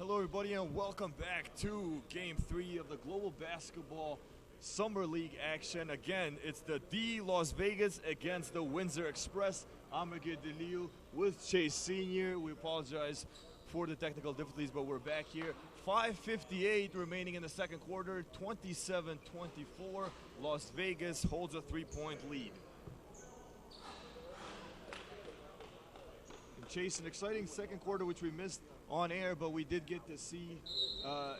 Hello everybody and welcome back to Game 3 of the Global Basketball Summer League action. Again, it's the D Las Vegas against the Windsor Express. I'm Miguel DeLeo with Chase Sr. We apologize for the technical difficulties, but we're back here. 5:58 remaining in the second quarter, 27-24. Las Vegas holds a 3-point lead. And Chase, an exciting second quarter which we missed on air, but we did get to see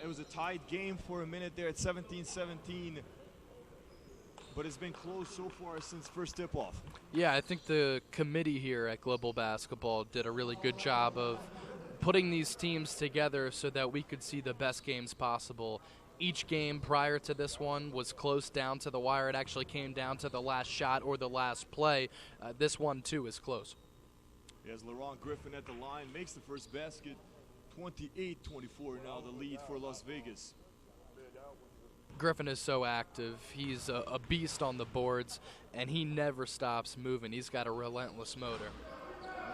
it was a tied game for a minute there at 17-17, but it's been close so far since first tip-off. Yeah, I think the committee here at Global Basketball did a really good job of putting these teams together so that we could see the best games possible. Each game prior to this one was close down to the wire. It actually came down to the last shot or the last play. This one, too, is close. As LaRon Griffin at the line makes the first basket. 28-24 now the lead for Las Vegas. Griffin is so active. He's a beast on the boards, and he never stops moving. He's got a relentless motor.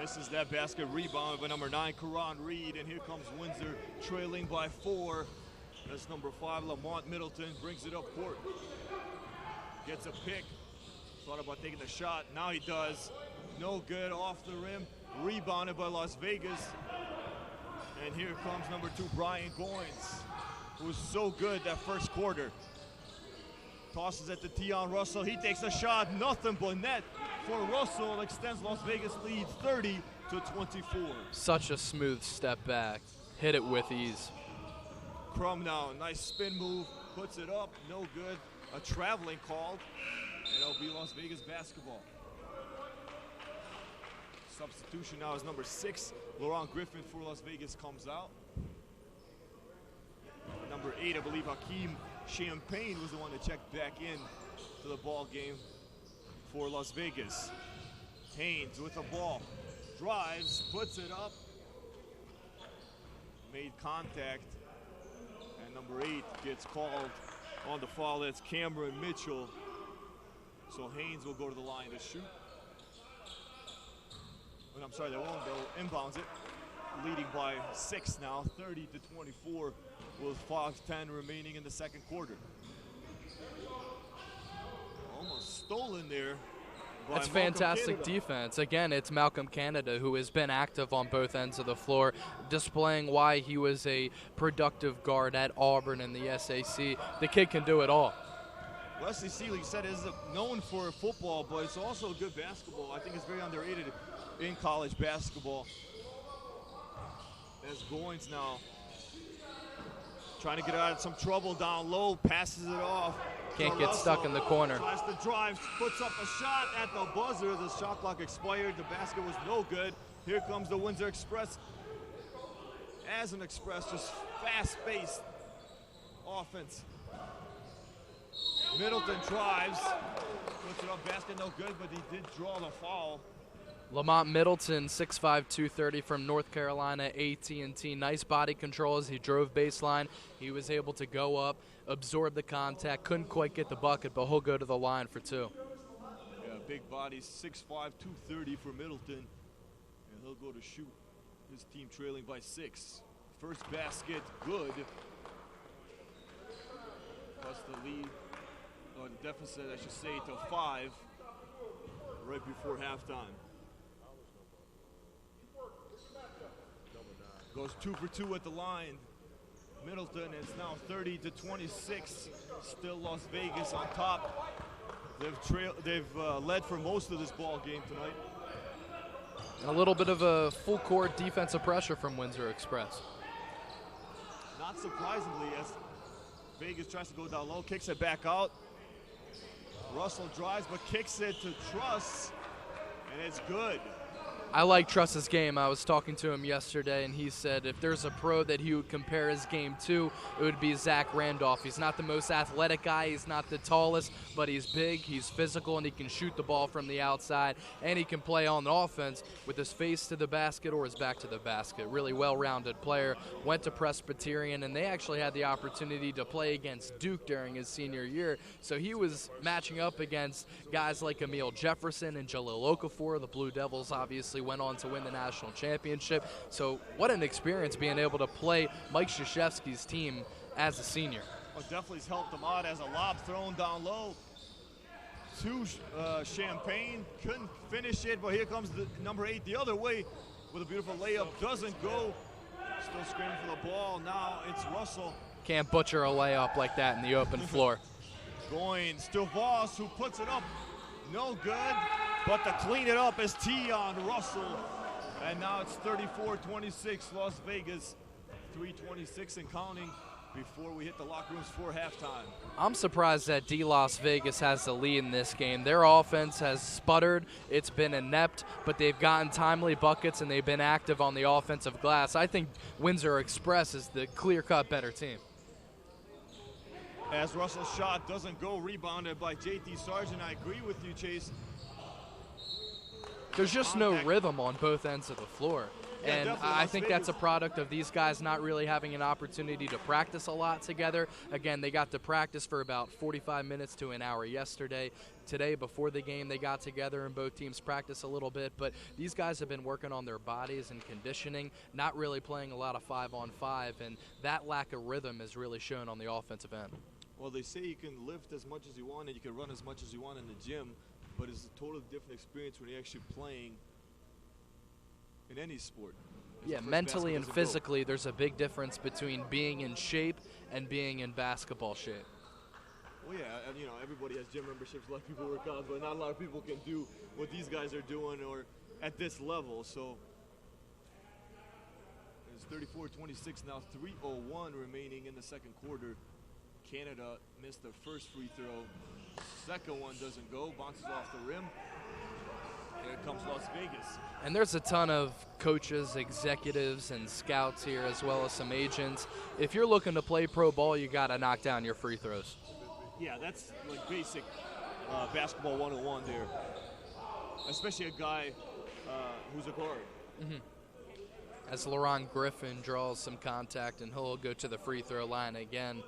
Misses that basket, rebound by number 9, Karan Reed, and here comes Windsor trailing by 4. That's number 5, Lamont Middleton, brings it up court. Gets a pick. Thought about taking the shot. Now he does. No good, off the rim. Rebounded by Las Vegas. And here comes number 2, Brian Goins, who was so good that first quarter. Tosses it to Tion Russell. He takes a shot, nothing but net for Russell. Extends Las Vegas lead 30-24. Such a smooth step back. Hit it with ease. Crum now, nice spin move, puts it up, no good. A traveling called, and it'll be Las Vegas basketball. Substitution now is number 6, LaRon Griffin for Las Vegas comes out. Number 8, I believe Hakeem Champagne was the one that checked back in to the ball game for Las Vegas. Haynes with the ball, drives, puts it up, made contact, and number 8 gets called on the foul. That's Cameron Mitchell. So Haynes will go to the line to shoot. I'm sorry, they won't. They'll inbounds it. Leading by 6 now, 30-24, with 5:10 remaining in the second quarter. Almost stolen there. That's fantastic defense. Again, it's Malcolm Canada who has been active on both ends of the floor, displaying why he was a productive guard at Auburn in the SAC. The kid can do it all. Wesley Seeley said is known for football, but it's also good basketball. I think it's very underrated in college basketball. As Goins now trying to get out of some trouble down low, passes it off. Can't get stuck in the corner. Tries to drive, puts up a shot at the buzzer. The shot clock expired. The basket was no good. Here comes the Windsor Express. As an Express, just fast-paced offense. Middleton drives, puts it up, basket no good, but he did draw the foul. Lamont Middleton, 6'5", 230 from North Carolina, AT&T. Nice body control as he drove baseline. He was able to go up, absorb the contact, couldn't quite get the bucket, but he'll go to the line for 2. Yeah, big body, 6'5", 230 for Middleton, and he'll go to shoot. His team trailing by 6. First basket, good. Plus the lead, or the deficit, I should say, to 5 right before halftime. Goes 2 for 2 at the line. Middleton is now 30-26. Still Las Vegas on top. They've led for most of this ball game tonight. And a little bit of a full court defensive pressure from Windsor Express. Not surprisingly, as Vegas tries to go down low, kicks it back out. Russell drives but kicks it to Truss, and it's good. I like Truss's game. I was talking to him yesterday, and he said if there's a pro that he would compare his game to, it would be Zach Randolph. He's not the most athletic guy. He's not the tallest, but he's big, he's physical, and he can shoot the ball from the outside, and he can play on the offense with his face to the basket or his back to the basket. Really well-rounded player. Went to Presbyterian, and they actually had the opportunity to play against Duke during his senior year, so he was matching up against guys like Emil Jefferson and Jalil Okafor. The Blue Devils obviously went on to win the national championship. So what an experience being able to play Mike Krzyzewski's team as a senior. Well, definitely has helped him out as a lob thrown down low to Champagne. Couldn't finish it, but here comes the number 8 the other way with a beautiful layup. Doesn't go. Still screaming for the ball. Now it's Russell. Can't butcher a layup like that in the open floor. Going still Voss, who puts it up. No good, but to clean it up is Tion Russell. And now it's 34-26 Las Vegas. 3:26 and counting before we hit the locker rooms for halftime. I'm surprised that D Las Vegas has the lead in this game. Their offense has sputtered. It's been inept, but they've gotten timely buckets and they've been active on the offensive glass. I think Windsor Express is the clear-cut better team. As Russell's shot doesn't go, rebounded by JT Sargent. I agree with you, Chase. There's just no rhythm on both ends of the floor. And I think that's a product of these guys not really having an opportunity to practice a lot together. Again, they got to practice for about 45 minutes to an hour yesterday. Today, before the game, they got together and both teams practiced a little bit. But these guys have been working on their bodies and conditioning, not really playing a lot of 5-on-5. And that lack of rhythm is really shown on the offensive end. Well, they say you can lift as much as you want and you can run as much as you want in the gym, but it's a totally different experience when you're actually playing in any sport. Yeah, mentally and physically, there's a big difference between being in shape and being in basketball shape. Well, yeah, and, you know, everybody has gym memberships, a lot of people work out, but not a lot of people can do what these guys are doing or at this level. So it's 34-26 now, 3:01 remaining in the second quarter. Canada missed their first free throw. Second one doesn't go, bounces off the rim. Here comes Las Vegas. And there's a ton of coaches, executives, and scouts here, as well as some agents. If you're looking to play pro ball, you got to knock down your free throws. Yeah, that's like basic basketball 101 there. Especially a guy who's a guard. Mm-hmm. As LaRon Griffin draws some contact, and he'll go to the free throw line again.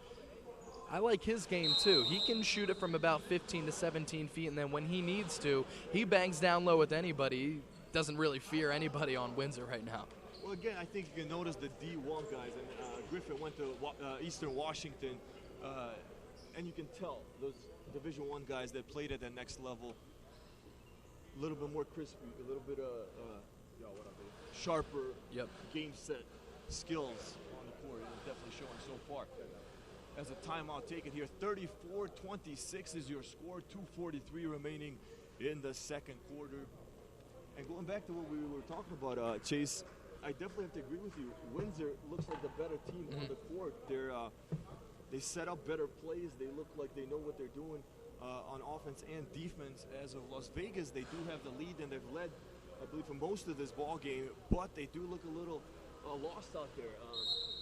I like his game, too. He can shoot it from about 15 to 17 feet, and then when he needs to, he bangs down low with anybody. He doesn't really fear anybody on Windsor right now. Well, again, I think you can notice the D1 guys, and Griffin went to Eastern Washington, and you can tell those Division I guys that played at that next level, a little bit more crispy, a little bit sharper game set skills on the court, and it's definitely showing so far. As a timeout taken here, 34-26 is your score, 2:43 remaining in the second quarter. And going back to what we were talking about, Chase, I definitely have to agree with you. Windsor looks like the better team on the court. They set up better plays. They look like they know what they're doing on offense and defense. As of Las Vegas, they do have the lead, and they've led, I believe, for most of this ball game, but they do look a little lost out there.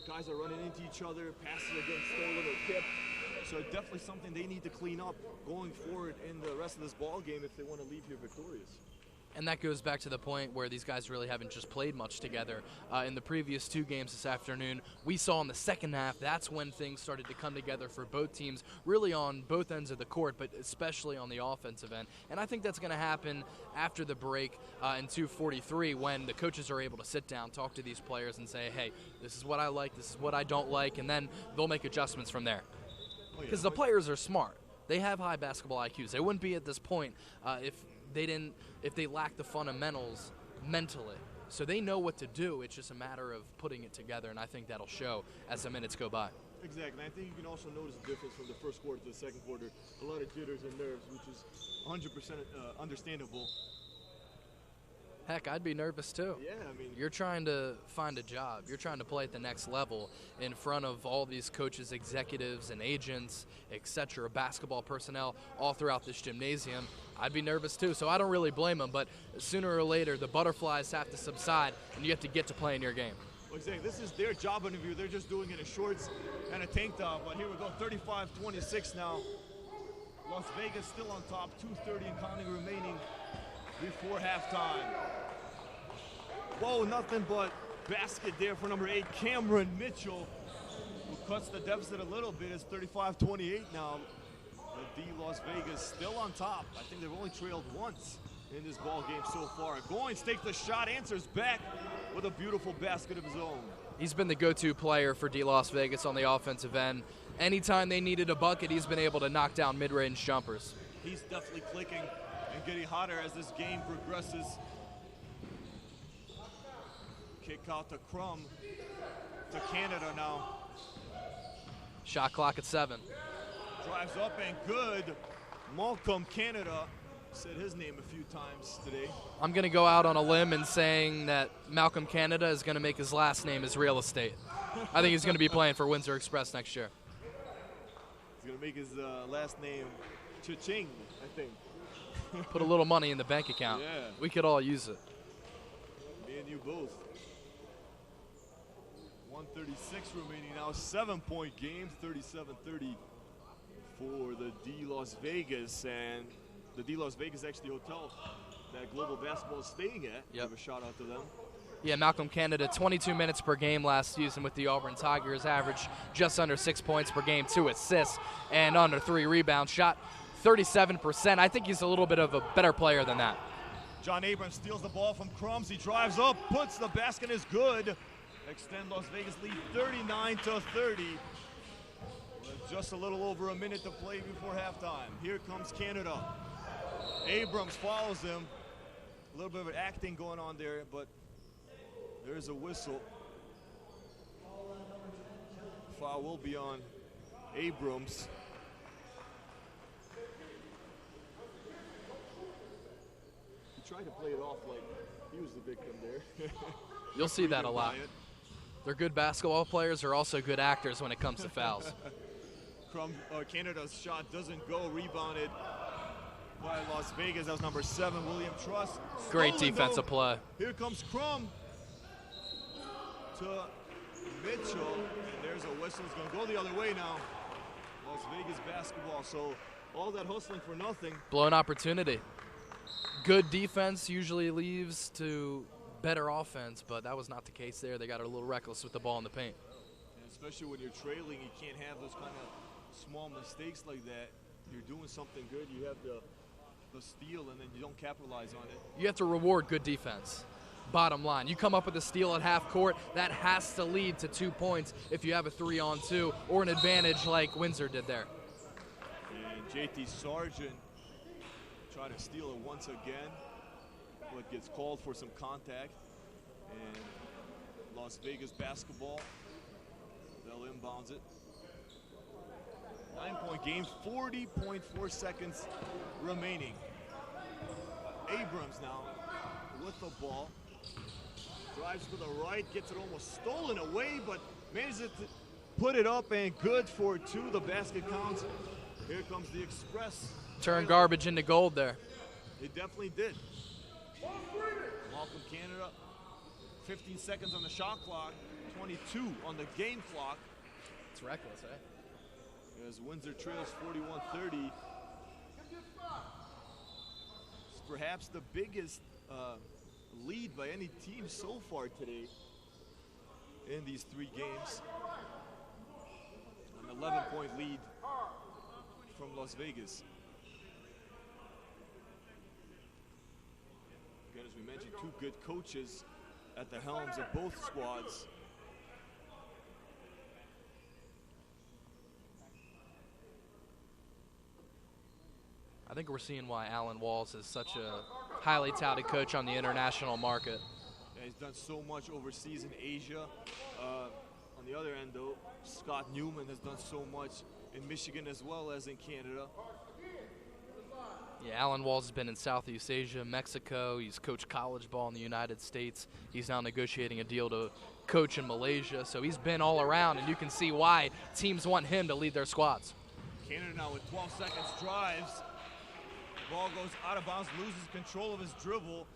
Guys are running into each other, passes are getting stolen or tipped. So definitely something they need to clean up going forward in the rest of this ball game if they want to leave here victorious. And that goes back to the point where these guys really haven't just played much together. In the previous two games this afternoon, we saw in the second half, that's when things started to come together for both teams, really on both ends of the court, but especially on the offensive end. And I think that's going to happen after the break in 2:43 when the coaches are able to sit down, talk to these players, and say, hey, this is what I like, this is what I don't like, and then they'll make adjustments from there. Because the players are smart. They have high basketball IQs. They wouldn't be at this point if they lack the fundamentals mentally. So they know what to do. It's just a matter of putting it together, and I think that'll show as the minutes go by. Exactly. And I think you can also notice the difference from the first quarter to the second quarter. A lot of jitters and nerves, which is 100% understandable. Heck, I'd be nervous too. Yeah, I mean, you're trying to find a job. You're trying to play at the next level in front of all these coaches, executives, and agents, etc., basketball personnel all throughout this gymnasium. I'd be nervous too, so I don't really blame them. But sooner or later, the butterflies have to subside, and you have to get to playing your game. Well, exactly. This is their job interview. They're just doing it in shorts and a tank top. But here we go, 35-26 now. Las Vegas still on top, 2:30 and counting remaining before halftime. Whoa, nothing but basket there for number 8, Cameron Mitchell, who cuts the deficit a little bit. It's 35-28 now. The D Las Vegas still on top. I think they've only trailed once in this ball game so far. Goins takes the shot, answers back with a beautiful basket of his own. He's been the go-to player for D Las Vegas on the offensive end. Anytime they needed a bucket, he's been able to knock down mid-range jumpers. He's definitely clicking and getting hotter as this game progresses. Kick out to Crum to Canada now. Shot clock at 7. Drives up and good. Malcolm Canada said his name a few times today. I'm going to go out on a limb in saying that Malcolm Canada is going to make his last name his real estate. I think he's going to be playing for Windsor Express next year. He's going to make his last name Cha-ching, I think. Put a little money in the bank account. Yeah. We could all use it. Me and you both. 136 remaining now. 7-point game, 37-30 for the D Las Vegas. And the D Las Vegas actually hotel that Global Basketball is staying at. Yep. Give a shout out to them. Yeah, Malcolm Canada, 22 minutes per game last season with the Auburn Tigers, averaged just under 6 points per game, 2 assists, and under 3 rebounds. Shot 37%. I think he's a little bit of a better player than that. John Abrams steals the ball from Crumbs. He drives up, puts the basket, is good. Extend Las Vegas lead 39-30. With just a little over a minute to play before halftime. Here comes Canada. Abrams follows him. A little bit of acting going on there, but there's a whistle. Foul will be on Abrams. He tried to play it off like he was the victim there. You'll see that a lot. They're good basketball players. They're also good actors when it comes to fouls. Canada's shot doesn't go. Rebounded by Las Vegas. That was number 7, William Truss. Great defensive play. Here comes Crum to Mitchell. And there's a whistle. It's going to go the other way now. Las Vegas basketball. So all that hustling for nothing. Blown opportunity. Good defense usually leads to better offense, but that was not the case there. They got a little reckless with the ball in the paint. And especially when you're trailing, you can't have those kind of small mistakes like that. You're doing something good, you have the steal, and then you don't capitalize on it. You have to reward good defense. Bottom line, you come up with a steal at half court, that has to lead to 2 points if you have a 3-on-2 or an advantage like Windsor did there. And JT Sargent tried to steal it once again, but gets called for some contact. And Las Vegas basketball, they'll inbounds it. 9-point game, 40.4 seconds remaining. Abrams now with the ball. Drives to the right, gets it almost stolen away, but manages to put it up, and good for 2. The basket counts. Here comes the Express. Turn garbage into gold there. It definitely did. Malcolm Canada, 15 seconds on the shot clock, 22 on the game clock. It's reckless, eh? As Windsor trails 41-30. It's perhaps the biggest lead by any team so far today in these 3 games. An 11-point lead from Las Vegas. Again, as we mentioned, 2 good coaches at the helms of both squads. I think we're seeing why Alan Walls is such a highly touted coach on the international market. Yeah, he's done so much overseas in Asia. On the other end, though, Scott Newman has done so much in Michigan as well as in Canada. Yeah, Alan Walls has been in Southeast Asia, Mexico. He's coached college ball in the United States. He's now negotiating a deal to coach in Malaysia. So he's been all around, and you can see why teams want him to lead their squads. Canada now with 12 seconds drives. Ball goes out of bounds, loses control of his dribble.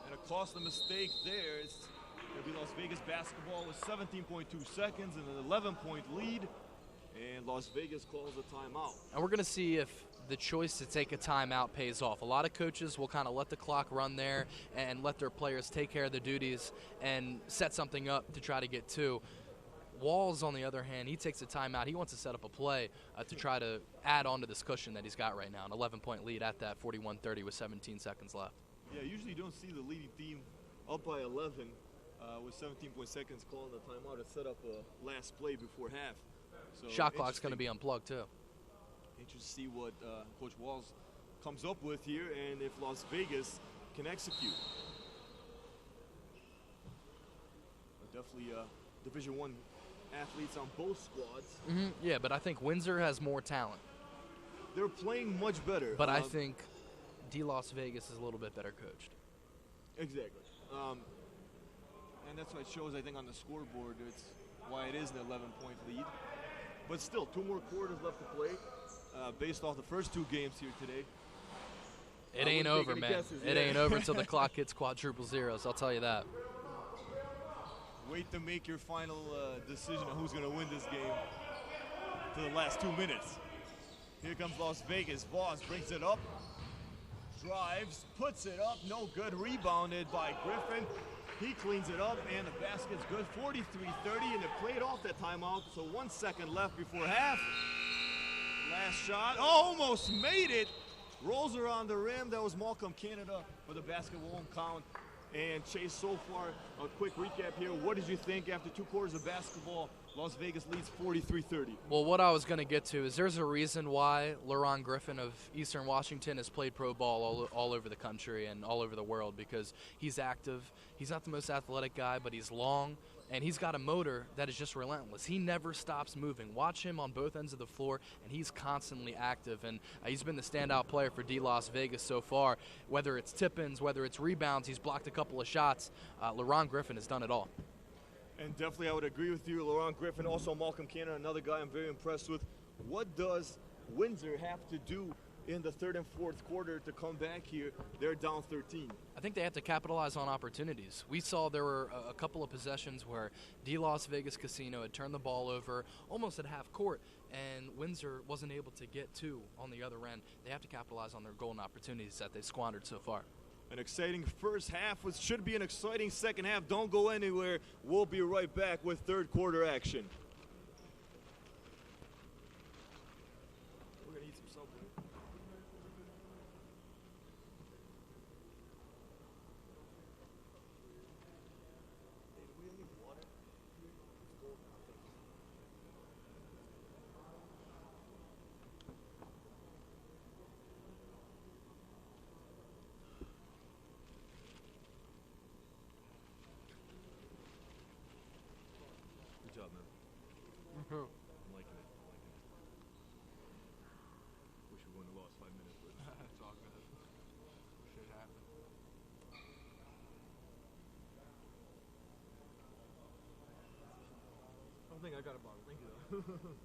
And a costly mistake there. It's going to be Las Vegas basketball with 17.2 seconds and an 11-point lead. And Las Vegas calls a timeout. And we're going to see if the choice to take a timeout pays off. A lot of coaches will kind of let the clock run there and let their players take care of the duties and set something up to try to get 2. Walls, on the other hand, he takes a timeout. He wants to set up a play to try to add on to this cushion that he's got right now. An 11-point lead at that 41-30 with 17 seconds left. Yeah, usually you don't see the leading team up by 11 with 17 seconds calling the timeout to set up a last play before half. So shot clock's going to be unplugged too. Interesting to see what Coach Walls comes up with here and if Las Vegas can execute. But definitely Division I athletes on both squads. Yeah, but I think Windsor has more talent. They're playing much better. But I think Las Vegas is a little bit better coached. Exactly. And that's what it shows, I think, on the scoreboard. It's why it is an 11-point lead. But still, 2 more quarters left to play based off the first 2 games here today. It ain't over, man. It ain't over until the clock hits quadruple zeros, I'll tell you that. Wait to make your final decision on who's going to win this game to the last 2 minutes. Here comes Las Vegas. Voss brings it up, drives, puts it up, no good. Rebounded by Griffin. He cleans it up, and the basket's good. 43-30, and it played off that timeout, so 1 second left before half. Last shot, almost made it. Rolls around the rim. That was Malcolm Canada, but the basket won't count. And Chase, so far, a quick recap here. What did you think after 2 quarters of basketball? Las Vegas leads 43-30. Well, what I was going to get to is there's a reason why LaRon Griffin of Eastern Washington has played pro ball all over the country and all over the world, because he's active. He's not the most athletic guy, but he's long, and he's got a motor that is just relentless. He never stops moving. Watch him on both ends of the floor, and he's constantly active, and he's been the standout player for Las Vegas so far. Whether it's tip-ins, whether it's rebounds, he's blocked a couple of shots. LaRon Griffin has done it all. And definitely I would agree with you. LaRon Griffin, also Malcolm Cannon, another guy I'm very impressed with. What does Windsor have to do in the 3rd and 4th quarter to come back here? They're down 13. I think they have to capitalize on opportunities. We saw there were a couple of possessions where Las Vegas Casino had turned the ball over almost at half court, and Windsor wasn't able to get 2 on the other end. They have to capitalize on their golden opportunities that they've squandered so far. An exciting first half, which should be an exciting second half. Don't go anywhere. We'll be right back with 3rd quarter action. We're going to eat some Subway. Hey, do we have any water? It's cold. Good job, man. I'm liking it. Wish we wouldn't have lost 5 minutes, but It's all good. Shit happened. I don't think I got a bottle. Thank you, though.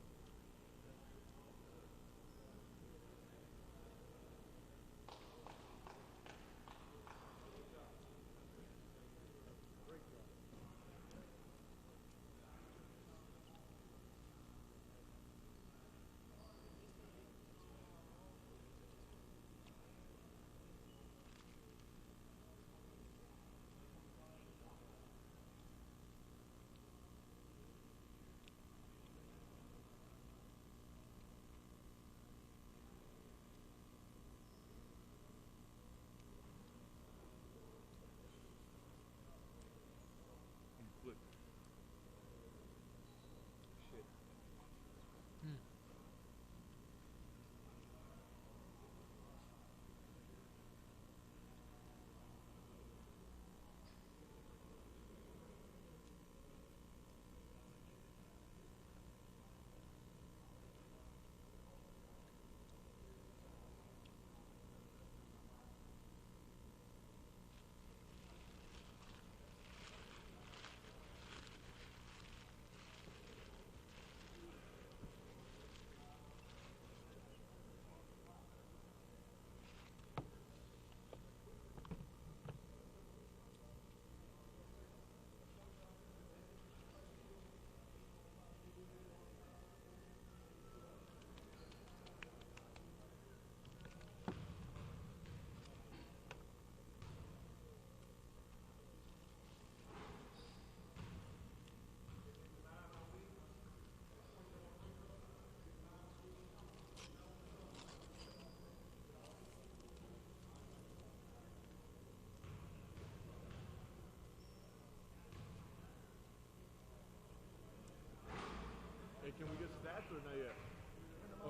can we get stats or not yet?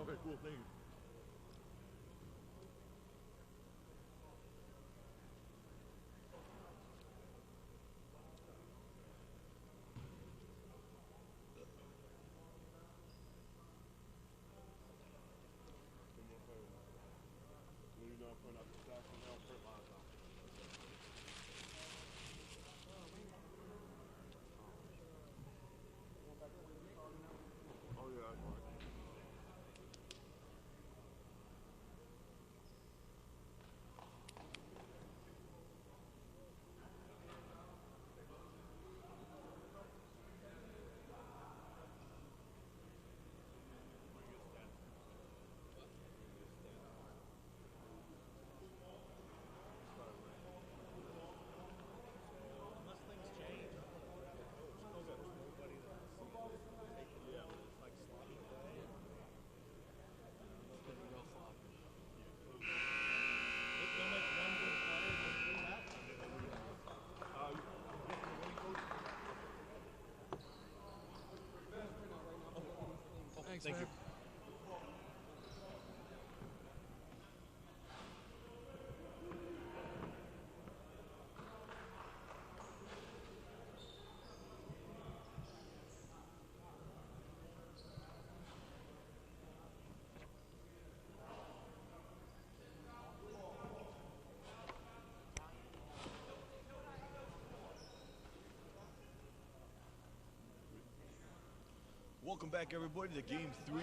Okay, cool, thank you. Thank you. Welcome back, everybody, to Game 3.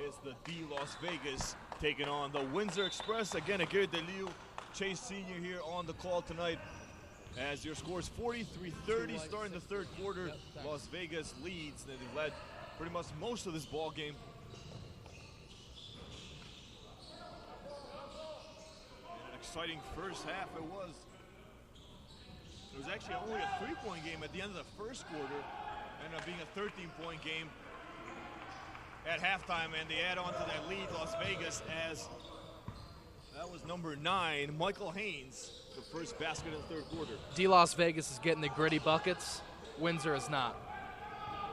It's the D Las Vegas taking on the Windsor Express. Again, Aguirre DeLille, Chase Sr. here on the call tonight. As your score is 43-30, starting the third quarter. Las Vegas leads, and they've led pretty much most of this ball game. And an exciting first half it was. It was actually only a 3-point game at the end of the first quarter. Ended up being a 13-point game at halftime, and they add on to that lead, Las Vegas, as that was number 9, Michael Haynes, the first basket in the third quarter. D Las Vegas is getting the gritty buckets. Windsor is not.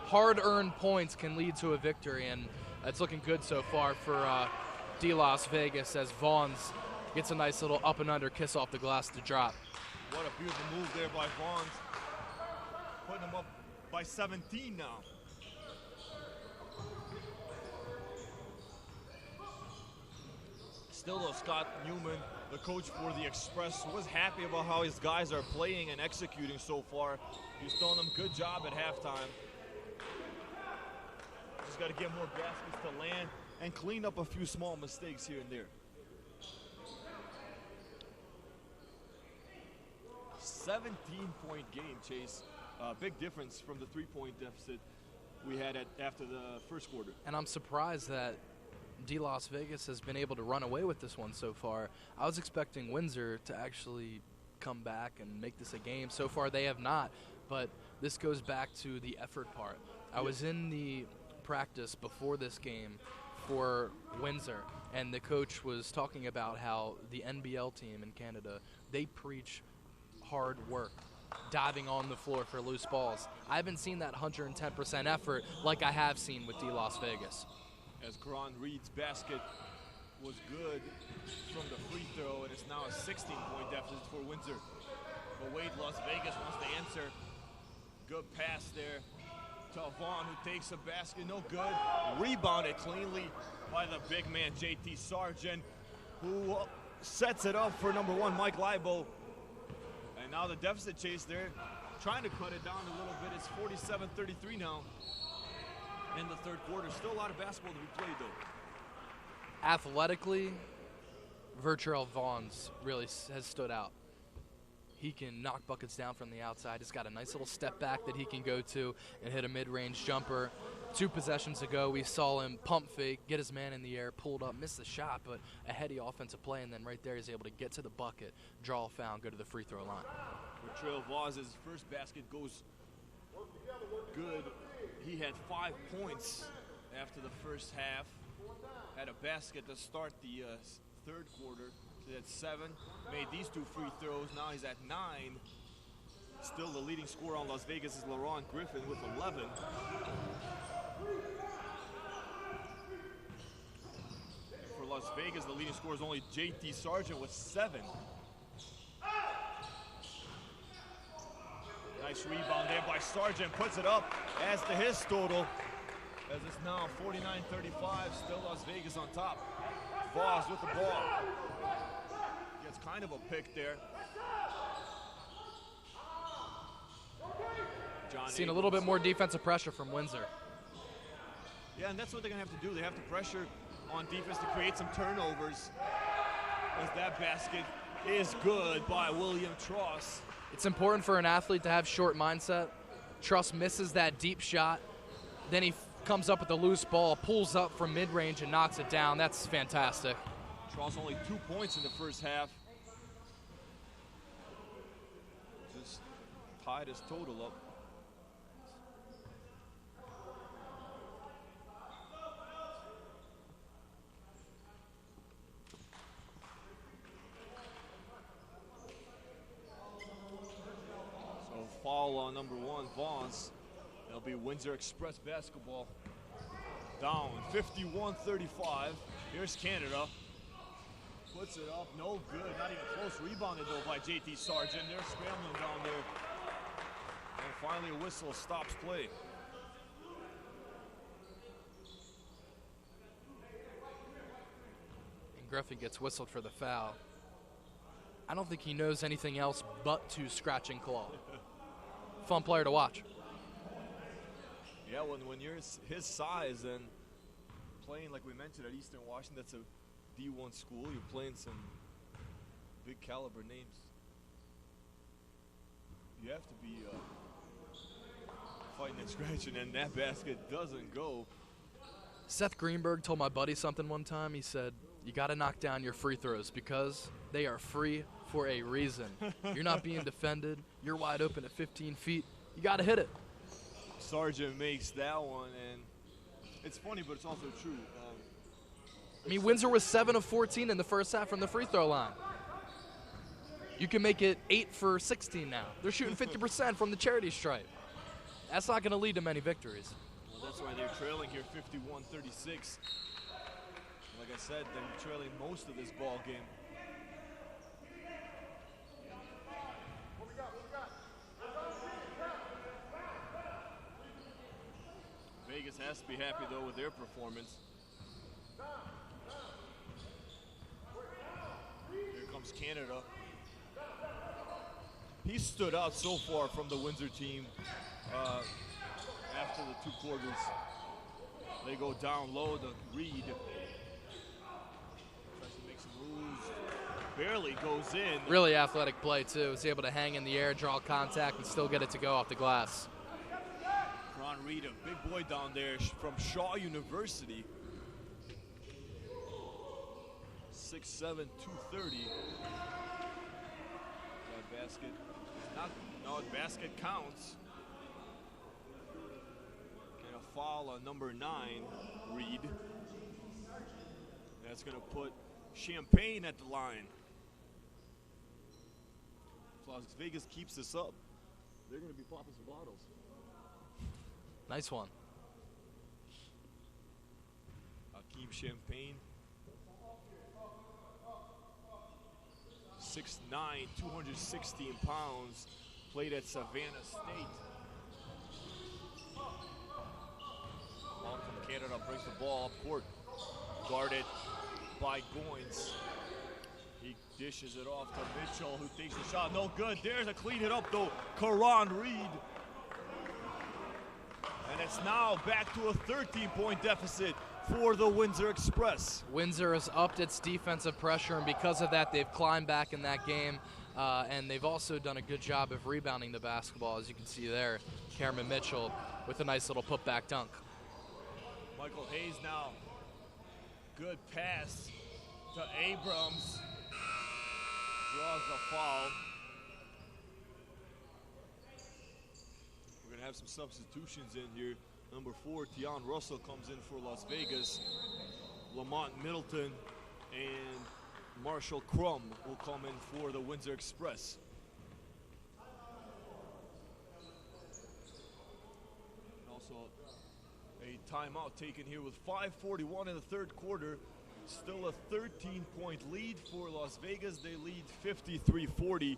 Hard-earned points can lead to a victory, and it's looking good so far for D Las Vegas as Vaughns gets a nice little up and under kiss off the glass to drop. What a beautiful move there by Vaughns, putting them up by 17 now. Still though, Scott Newman, the coach for the Express, was happy about how his guys are playing and executing so far. He's telling them good job at halftime. Just got to get more baskets to land and clean up a few small mistakes here and there. 17-point game, Chase. Big difference from the 3-point deficit we had after the first quarter. And I'm surprised that D Las Vegas has been able to run away with this one so far. I was expecting Windsor to actually come back and make this a game. So far they have not, but this goes back to the effort part. I was in the practice before this game for Windsor, and the coach was talking about how the NBL team in Canada, they preach hard work, diving on the floor for loose balls. I haven't seen that 110% effort like I have seen with D Las Vegas. As Karan Reed's basket was good from the free throw, and it's now a 16-point deficit for Windsor. But Wade, Las Vegas wants to answer. Good pass there to Vaughn, who takes a basket, no good. Rebounded cleanly by the big man, JT Sargent, who sets it up for number 1, Mike Libo. And now the deficit chase there, trying to cut it down a little bit. It's 47-33 now in the third quarter. Still a lot of basketball to be played, though. Athletically, Virtual Vaughns really has stood out. He can knock buckets down from the outside. He's got a nice little step back that he can go to and hit a mid-range jumper. 2 possessions ago, we saw him pump fake, get his man in the air, pulled up, missed the shot, but a heady offensive play, and then right there he's able to get to the bucket, draw a foul, and go to the free throw line. Virtual Vaughns' first basket goes good. He had 5 points after the first half. Had a basket to start the third quarter. He had 7. Made these 2 free throws. Now he's at 9. Still the leading scorer on Las Vegas is LaRon Griffin with 11. Las Vegas. The leading scorer is only J.T. Sargent with 7. Nice rebound there by Sargent. Puts it up, adds to his total. As it's now 49-35, still Las Vegas on top. Voss with the ball. Gets kind of a pick there. Seen a little bit more defensive pressure from Windsor. Yeah, and that's what they're going to have to do. They have to pressure on defense to create some turnovers. As that basket is good by William Truss. It's important for an athlete to have short mindset. Truss misses that deep shot. Then he comes up with a loose ball, pulls up from mid-range and knocks it down. That's fantastic. Truss only 2 points in the first half. Just tied his total up. Foul on number 1, Voss. It'll be Windsor Express basketball. Down 51-35. Here's Canada. Puts it up, no good, not even close. Rebounded though by J.T. Sargent. They're scrambling down there. And finally a whistle stops play. And Griffin gets whistled for the foul. I don't think he knows anything else but to scratch and claw. Fun player to watch. Yeah, when you're his size and playing, like we mentioned, at Eastern Washington, that's a D1 school, you're playing some big caliber names. You have to be fighting and scratching, and that basket doesn't go. Seth Greenberg told my buddy something one time. He said, you got to knock down your free throws because they are free for a reason. You're not being defended. You're wide open at 15 feet. You got to hit it. Sargent makes that one, and it's funny, but it's also true. I mean, Windsor was 7 of 14 in the first half from the free throw line. You can make it 8 for 16 now. They're shooting 50% from the charity stripe. That's not going to lead to many victories. Well, that's why they're trailing here 51-36. Like I said, they're trailing most of this ball game. Vegas has to be happy, though, with their performance. Here comes Canada. He stood out so far from the Windsor team after the 2 quarters. They go down low to Reed. Tries to make some moves. Barely goes in. Really athletic play, too. He's able to hang in the air, draw contact, and still get it to go off the glass. Ron Reed, a big boy down there from Shaw University. 6'7", 230. That basket is not, no, basket counts. And a foul on number 9, Reed. That's going to put Champagne at the line. If Las Vegas keeps this up, they're going to be popping some bottles. Nice one. Hakeem Champagne. 6'9", 216 pounds. Played at Savannah State. Ball from Canada brings the ball up court. Guarded by Goins. He dishes it off to Mitchell, who takes the shot. No good. There's a clean hit up, though. Karan Reed. And it's now back to a 13-point deficit for the Windsor Express. Windsor has upped its defensive pressure, and because of that, they've climbed back in that game. And they've also done a good job of rebounding the basketball, as you can see there. Cameron Mitchell with a nice little putback dunk. Michael Hayes now. Good pass to Abrams. Draws the foul. We're going to have some substitutions in here. Number 4, Tion Russell comes in for Las Vegas. Lamont Middleton and Marshall Crum will come in for the Windsor Express. Also a timeout taken here with 5:41 in the third quarter. Still a 13-point lead for Las Vegas. They lead 53-40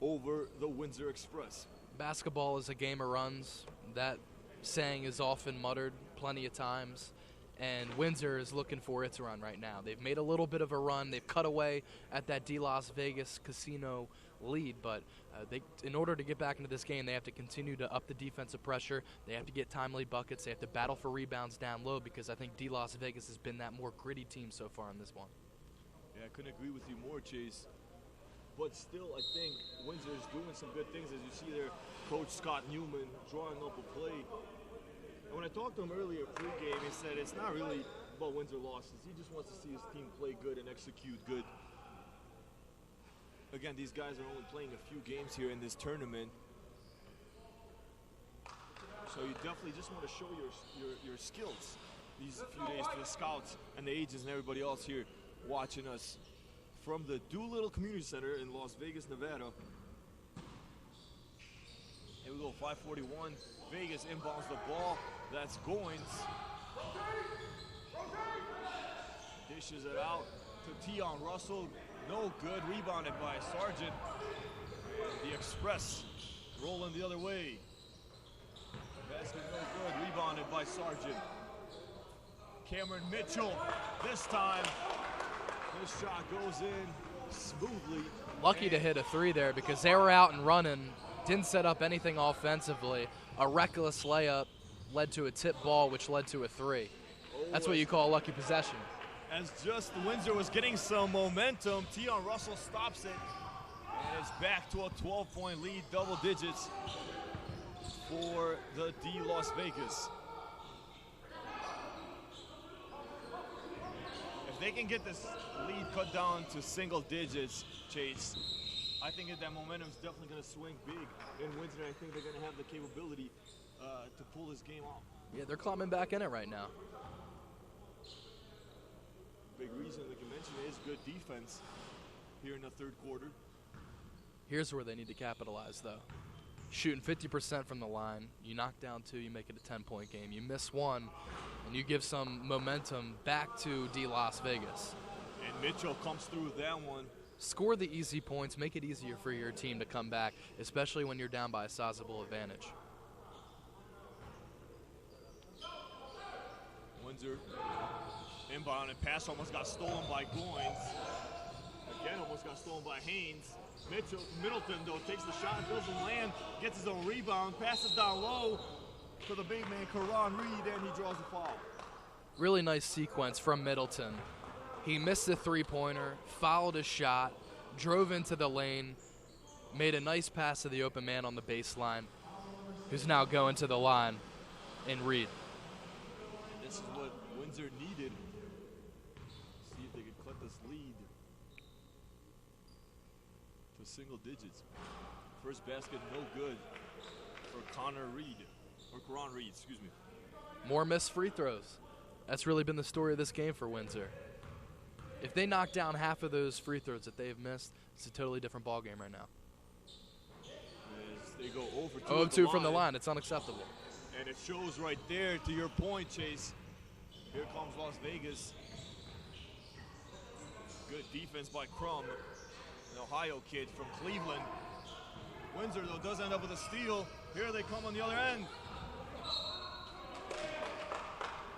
over the Windsor Express. Basketball is a game of runs. That saying is often muttered plenty of times. And Windsor is looking for its run right now. They've made a little bit of a run. They've cut away at that Las Vegas casino lead, but in order to get back into this game, they have to continue to up the defensive pressure. They have to get timely buckets. They have to battle for rebounds down low, because I think Las Vegas has been that more gritty team so far in this one. Yeah, I couldn't agree with you more, Chase. But still, I think Windsor is doing some good things. As you see there, Coach Scott Newman drawing up a play. And when I talked to him earlier pregame, he said it's not really about wins or losses. He just wants to see his team play good and execute good. Again, these guys are only playing a few games here in this tournament. So you definitely just want to show your skills these few days to the scouts and the agents and everybody else here watching us from the Doolittle Community Center in Las Vegas, Nevada. Here we go, 5:41. Vegas inbounds the ball. That's Goins. Dishes it out to Tion Russell. No good. Rebounded by Sargent. The Express rolling the other way. Basket no good. Rebounded by Sargent. Cameron Mitchell. This time, this shot goes in smoothly. Lucky to hit a three there, because they were out and running. Didn't set up anything offensively. A reckless layup led to a tip ball, which led to a three. That's what you call a lucky possession. As just Windsor was getting some momentum, Tion Russell stops it, and it's back to a 12-point lead, double digits for the Las Vegas. If they can get this lead cut down to single digits, Chase, I think that momentum is definitely going to swing big in Windsor. I think they're going to have the capability to pull this game off. Yeah, they're climbing back in it right now. Big reason, like you mentioned, is good defense here in the third quarter. Here's where they need to capitalize, though. Shooting 50% from the line, you knock down two, you make it a 10-point game. You miss one, and you give some momentum back to Las Vegas. And Mitchell comes through that one. Score the easy points, make it easier for your team to come back, especially when you're down by a sizable advantage. Windsor inbound, and pass almost got stolen by Goins. Again, almost got stolen by Haynes. Middleton, though, takes the shot, doesn't land, gets his own rebound, passes down low to the big man, Karan Reed, and he draws a foul. Really nice sequence from Middleton. He missed the three-pointer, fouled his shot, drove into the lane, made a nice pass to the open man on the baseline, who's now going to the line in Reed. This is what Windsor needed. See if they could cut this lead to single digits. First basket, no good for Karan Reed, excuse me. More missed free throws. That's really been the story of this game for Windsor. If they knock down half of those free throws that they've missed, it's a totally different ball game right now. As they go over 0-2 from the line. It's unacceptable. And it shows right there, to your point, Chase. Here comes Las Vegas. Good defense by Crum, an Ohio kid from Cleveland. Windsor, though, does end up with a steal. Here they come on the other end.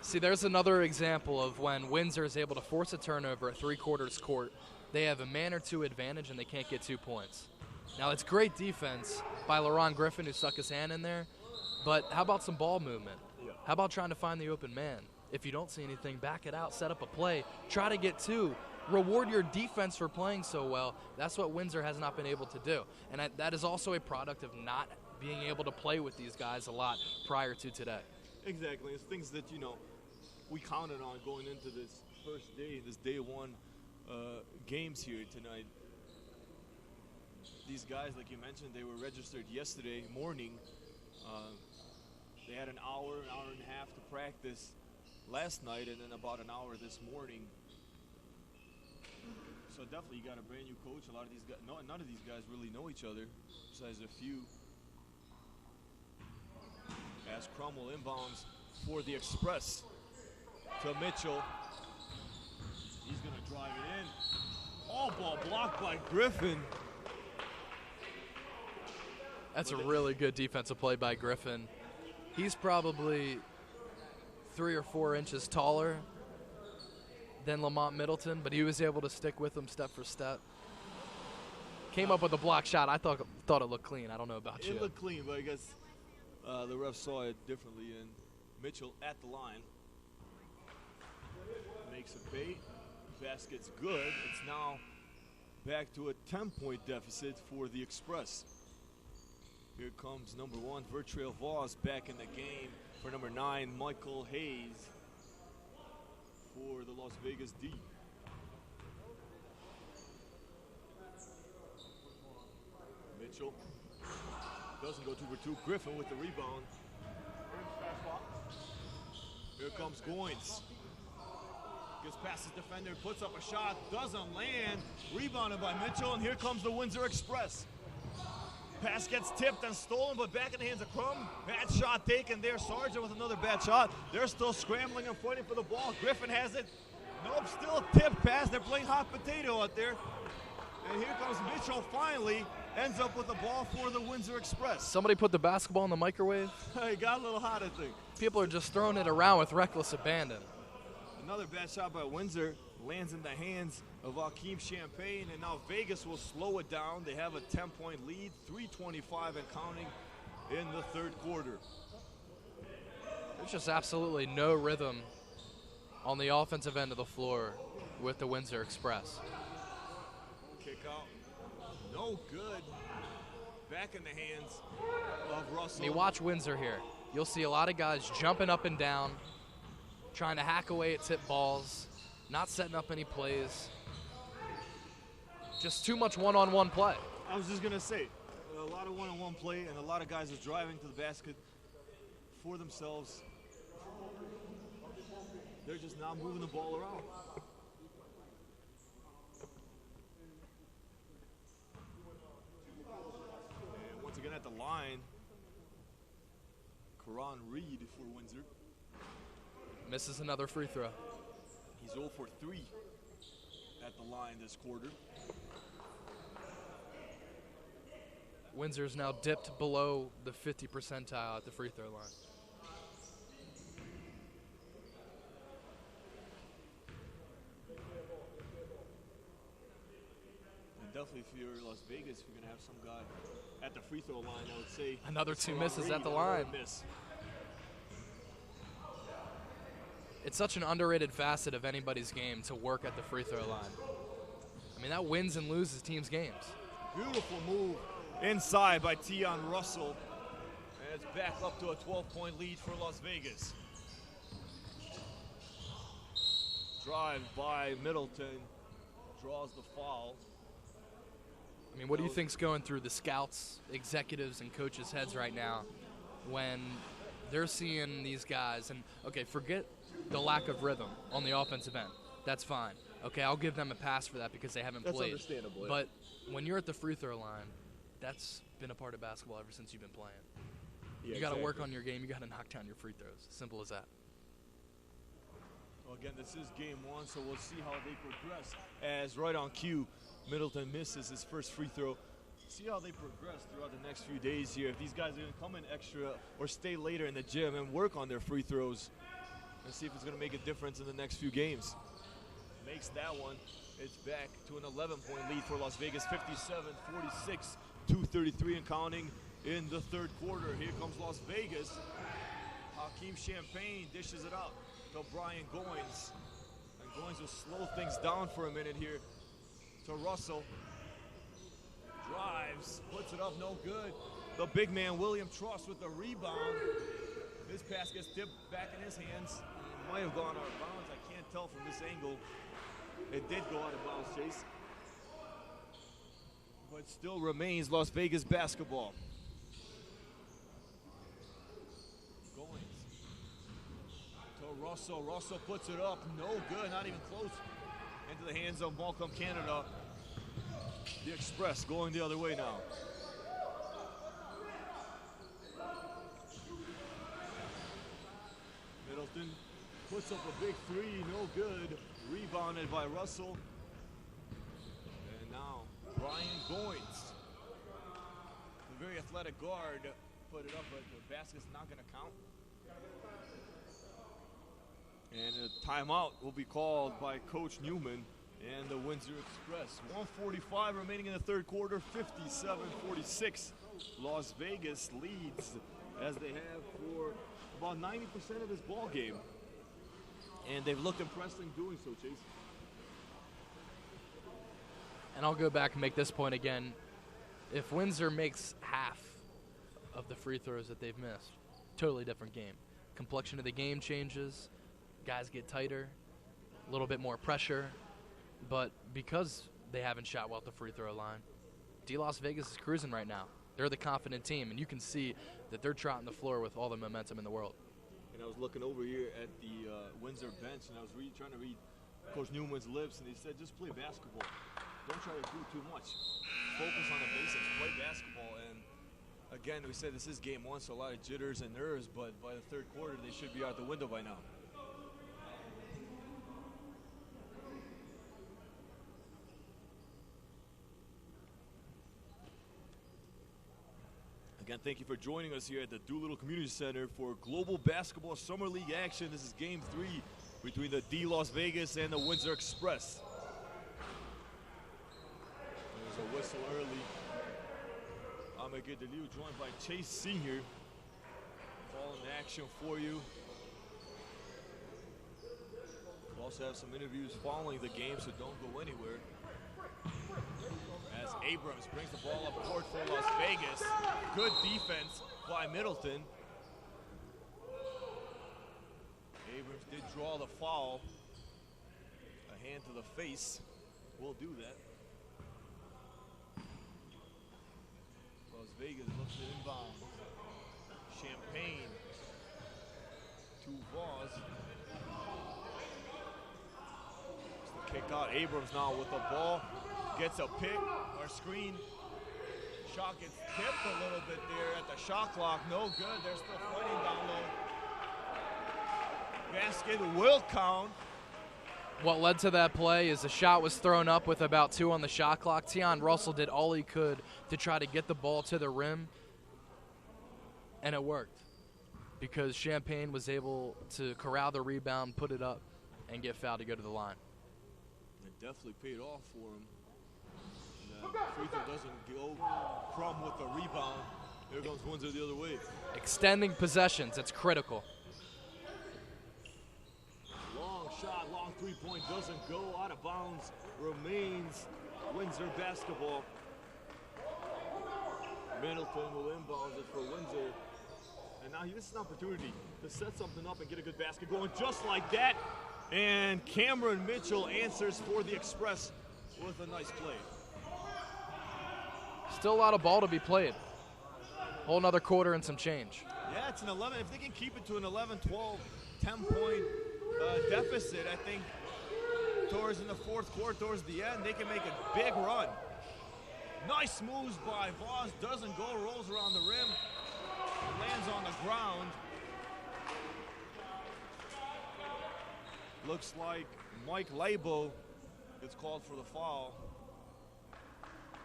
See, there's another example of when Windsor is able to force a turnover at three-quarters court. They have a man or two advantage, and they can't get 2 points. Now, it's great defense by LaRon Griffin, who stuck his hand in there, but how about some ball movement? Yeah. How about trying to find the open man? If you don't see anything, back it out, set up a play, try to get two. Reward your defense for playing so well. That's what Windsor has not been able to do. And that is also a product of not being able to play with these guys a lot prior to today. Exactly. It's things that, we counted on going into this first day, this day one games here tonight. These guys, like you mentioned, they were registered yesterday morning. They had an hour and a half to practice last night, and then about an hour this morning. So definitely you got a brand new coach. A lot of these guys, none of these guys really know each other, besides a few. As Cromwell inbounds for the Express to Mitchell. drive it in. All ball blocked by Griffin. That's a really good defensive play by Griffin. He's probably 3 or 4 inches taller than Lamont Middleton, but he was able to stick with him step for step. Came up with a block shot. I thought it looked clean. I don't know about you. It looked clean, but I guess the ref saw it differently. And Mitchell at the line makes a bait. Basket's good. It's now back to a 10-point deficit for the Express. Here comes number 1, Vertrail Voss, back in the game for number 9, Michael Hayes for the Las Vegas D. Mitchell doesn't go 2 for 2. Griffin with the rebound. Here comes Goins. Gets past his defender, puts up a shot, doesn't land. Rebounded by Mitchell, and here comes the Windsor Express. Pass gets tipped and stolen, but back in the hands of Crum. Bad shot taken there. Sargent with another bad shot. They're still scrambling and fighting for the ball. Griffin has it. Nope, still a tipped pass. They're playing hot potato out there. And here comes Mitchell finally. Ends up with the ball for the Windsor Express. Somebody put the basketball in the microwave. He got a little hot, I think. People are just throwing it around with reckless abandon. Another bad shot by Windsor lands in the hands of Akeem Champagne, and now Vegas will slow it down. They have a 10-point lead, 3:25 and counting in the third quarter. There's just absolutely no rhythm on the offensive end of the floor with the Windsor Express. Kick out, no good. Back in the hands of Russell. I mean, watch Windsor here. You'll see a lot of guys jumping up and down, trying to hack away at tip balls, not setting up any plays. Just too much one-on-one play. I was just going to say, a lot of one-on-one play, and a lot of guys are driving to the basket for themselves. They're just not moving the ball around. And once again at the line, Karan Reed for Windsor. Misses another free throw. He's 0 for 3 at the line this quarter. Windsor's now dipped below the 50 percentile at the free throw line. And definitely if you're Las Vegas, if you're going to have some guy at the free throw line, I would say Another 2 misses Reed, at the line. Miss. It's such an underrated facet of anybody's game to work at the free throw line. I mean, that wins and loses teams' games. Beautiful move inside by Tion Russell. And it's back up to a 12-point lead for Las Vegas. Drive by Middleton. Draws the foul. I mean, what do you think's going through the scouts, executives, and coaches' heads right now when they're seeing these guys? And, okay, forget the lack of rhythm on the offensive end. That's fine. Okay, I'll give them a pass for that because they haven't played. That's understandable. But when you're at the free throw line, that's been a part of basketball ever since you've been playing. Yeah, you got to work on your game. You got to knock down your free throws. Simple as that. Well, again, this is game 1, so we'll see how they progress. As right on cue, Middleton misses his first free throw. See how they progress throughout the next few days here. If these guys are going to come in extra or stay later in the gym and work on their free throws, and see if it's going to make a difference in the next few games. Makes that one. It's back to an 11-point lead for Las Vegas, 57-46, 2:33 and counting in the third quarter. Here comes Las Vegas. Akeem Champagne dishes it out to Brian Goins. And Goins will slow things down for a minute here to Russell. Drives, puts it up, no good. The big man, William Truss, with the rebound. This pass gets tipped back in his hands. It might have gone out of bounds. I can't tell from this angle. It did go out of bounds, Chase. But still remains Las Vegas basketball. Goins to Russell. Russell puts it up. No good, not even close. Into the hands of Malcolm Canada. The Express going the other way now. Middleton puts up a big three, no good. Rebounded by Russell. And now Brian Goins, the very athletic guard, put it up, but the basket's not going to count. And a timeout will be called by Coach Newman and the Windsor Express. 1:45 remaining in the third quarter, 57-46. Las Vegas leads as they have for about 90% of this ball game. And they've looked impressed in doing so, Chase. And I'll go back and make this point again. If Windsor makes half of the free throws that they've missed, totally different game. Complexion of the game changes. Guys get tighter, a little bit more pressure. But because they haven't shot well at the free throw line, Las Vegas is cruising right now. They're the confident team, and you can see that they're trotting the floor with all the momentum in the world. And I was looking over here at the Windsor bench, and I was trying to read Coach Newman's lips, and he said, just play basketball. Don't try to do too much. Focus on the basics, play basketball. And again, we said this is game one, so a lot of jitters and nerves, but by the third quarter, they should be out the window by now. Again, thank you for joining us here at the Doolittle Community Center for Global Basketball Summer League action. This is Game 3 between the Las Vegas and the Windsor Express. There's a whistle early. Ahmed Gedeliu joined by Chase Sr. Calling the action for you. We'll also have some interviews following the game, so don't go anywhere. As Abrams brings the ball up court for Las Vegas. Good defense by Middleton. Abrams did draw the foul. A hand to the face will do that. Las Vegas looks to inbound. Champagne to Voss. Kick out. Abrams now with the ball. Gets a pick or screen. Shot gets tipped a little bit there at the shot clock. No good. They're still fighting down low. Basket will count. What led to that play is the shot was thrown up with about 2 on the shot clock. Tion Russell did all he could to try to get the ball to the rim, and it worked because Champagne was able to corral the rebound, put it up, and get fouled to go to the line. It definitely paid off for him. Free throw doesn't go. Crum with the rebound. Here goes Windsor the other way. Extending possessions, it's critical. Long shot, long three-point doesn't go. Out of bounds remains Windsor basketball. Middleton will inbound it for Windsor. And now this is an opportunity to set something up and get a good basket going just like that. And Cameron Mitchell answers for the Express with a nice play. Still a lot of ball to be played. Whole nother quarter and some change. Yeah, it's an 11. If they can keep it to an 11, 12, 10-point deficit, I think towards in the fourth quarter, towards the end, they can make a big run. Nice moves by Voss. Doesn't go, rolls around the rim. Lands on the ground. Looks like Mike Labo gets called for the foul.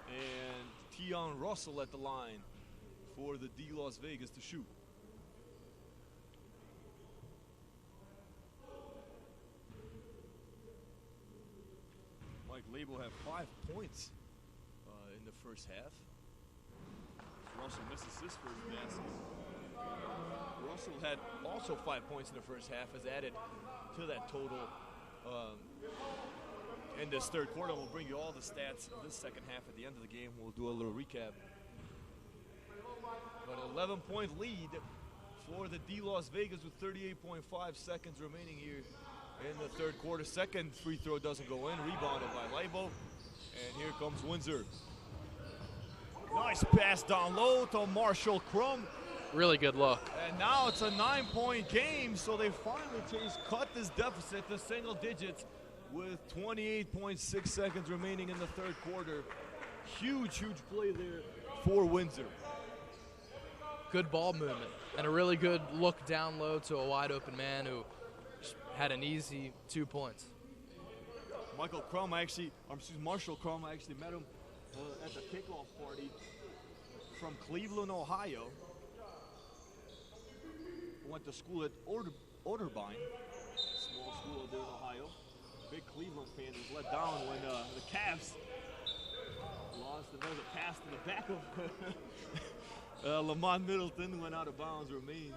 And Tion Russell at the line for the Las Vegas to shoot. Mike Labo had 5 points in the first half. Russell misses his first basket. Russell had also 5 points in the first half, has added to that total in this third quarter. We'll bring you all the stats of this second half at the end of the game. We'll do a little recap. But an 11-point lead for the Las Vegas with 38.5 seconds remaining here in the third quarter. Second free throw doesn't go in, rebounded by Labo. And here comes Windsor. Nice pass down low to Marshall Crum. Really good look. And now it's a 9-point game, so they finally, Chase, cut this deficit to single digits with 28.6 seconds remaining in the third quarter. Huge play there for Windsor. Good ball movement and a really good look down low to a wide open man who had an easy 2 points. Marshall Crum, I actually met him at the kickoff party from Cleveland, Ohio. Went to school at Otterbein, small school there in Ohio. Big Cleveland fan, was let down when the Cavs lost, and there was a pass to the back of Lamont Middleton, went out of bounds, remains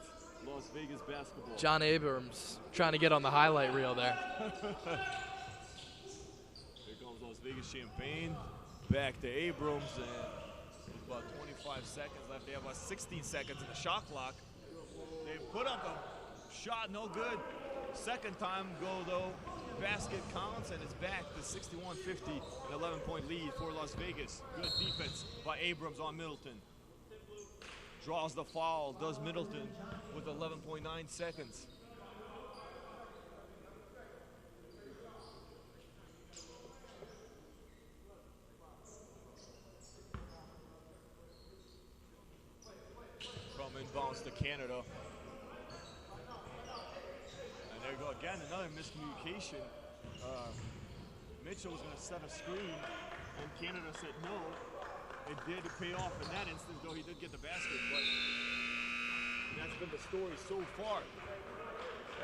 Las Vegas basketball. John Abrams trying to get on the highlight reel there. Here comes Las Vegas Champagne, back to Abrams, and there's about 25 seconds left. They have about 16 seconds in the shot clock. They put up a shot, no good. Second time go though, basket counts, and it's back to 61-50, an 11-point lead for Las Vegas. Good defense by Abrams on Middleton. Draws the foul, does Middleton with 11.9 seconds. From inbounds to Canada. And there you go again, another miscommunication. Mitchell was going to set a screen, and Canada said no. It did pay off in that instance, though he did get the basket, but that's been the story so far.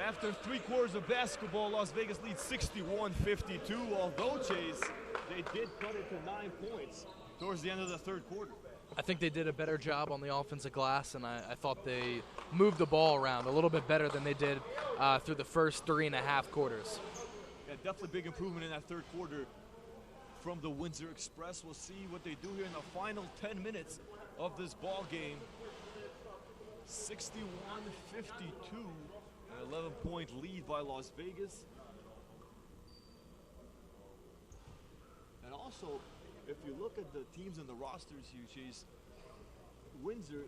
After 3 quarters of basketball, Las Vegas leads 61-52, although, Chase, they did cut it to 9 points towards the end of the third quarter. I think they did a better job on the offensive glass, and I thought they moved the ball around a little bit better than they did through the first 3.5 quarters. Yeah, definitely big improvement in that third quarter from the Windsor Express. We'll see what they do here in the final 10 minutes of this ball game. 61-52, an 11-point lead by Las Vegas. And also, if you look at the teams in the rosters here, Chase, Windsor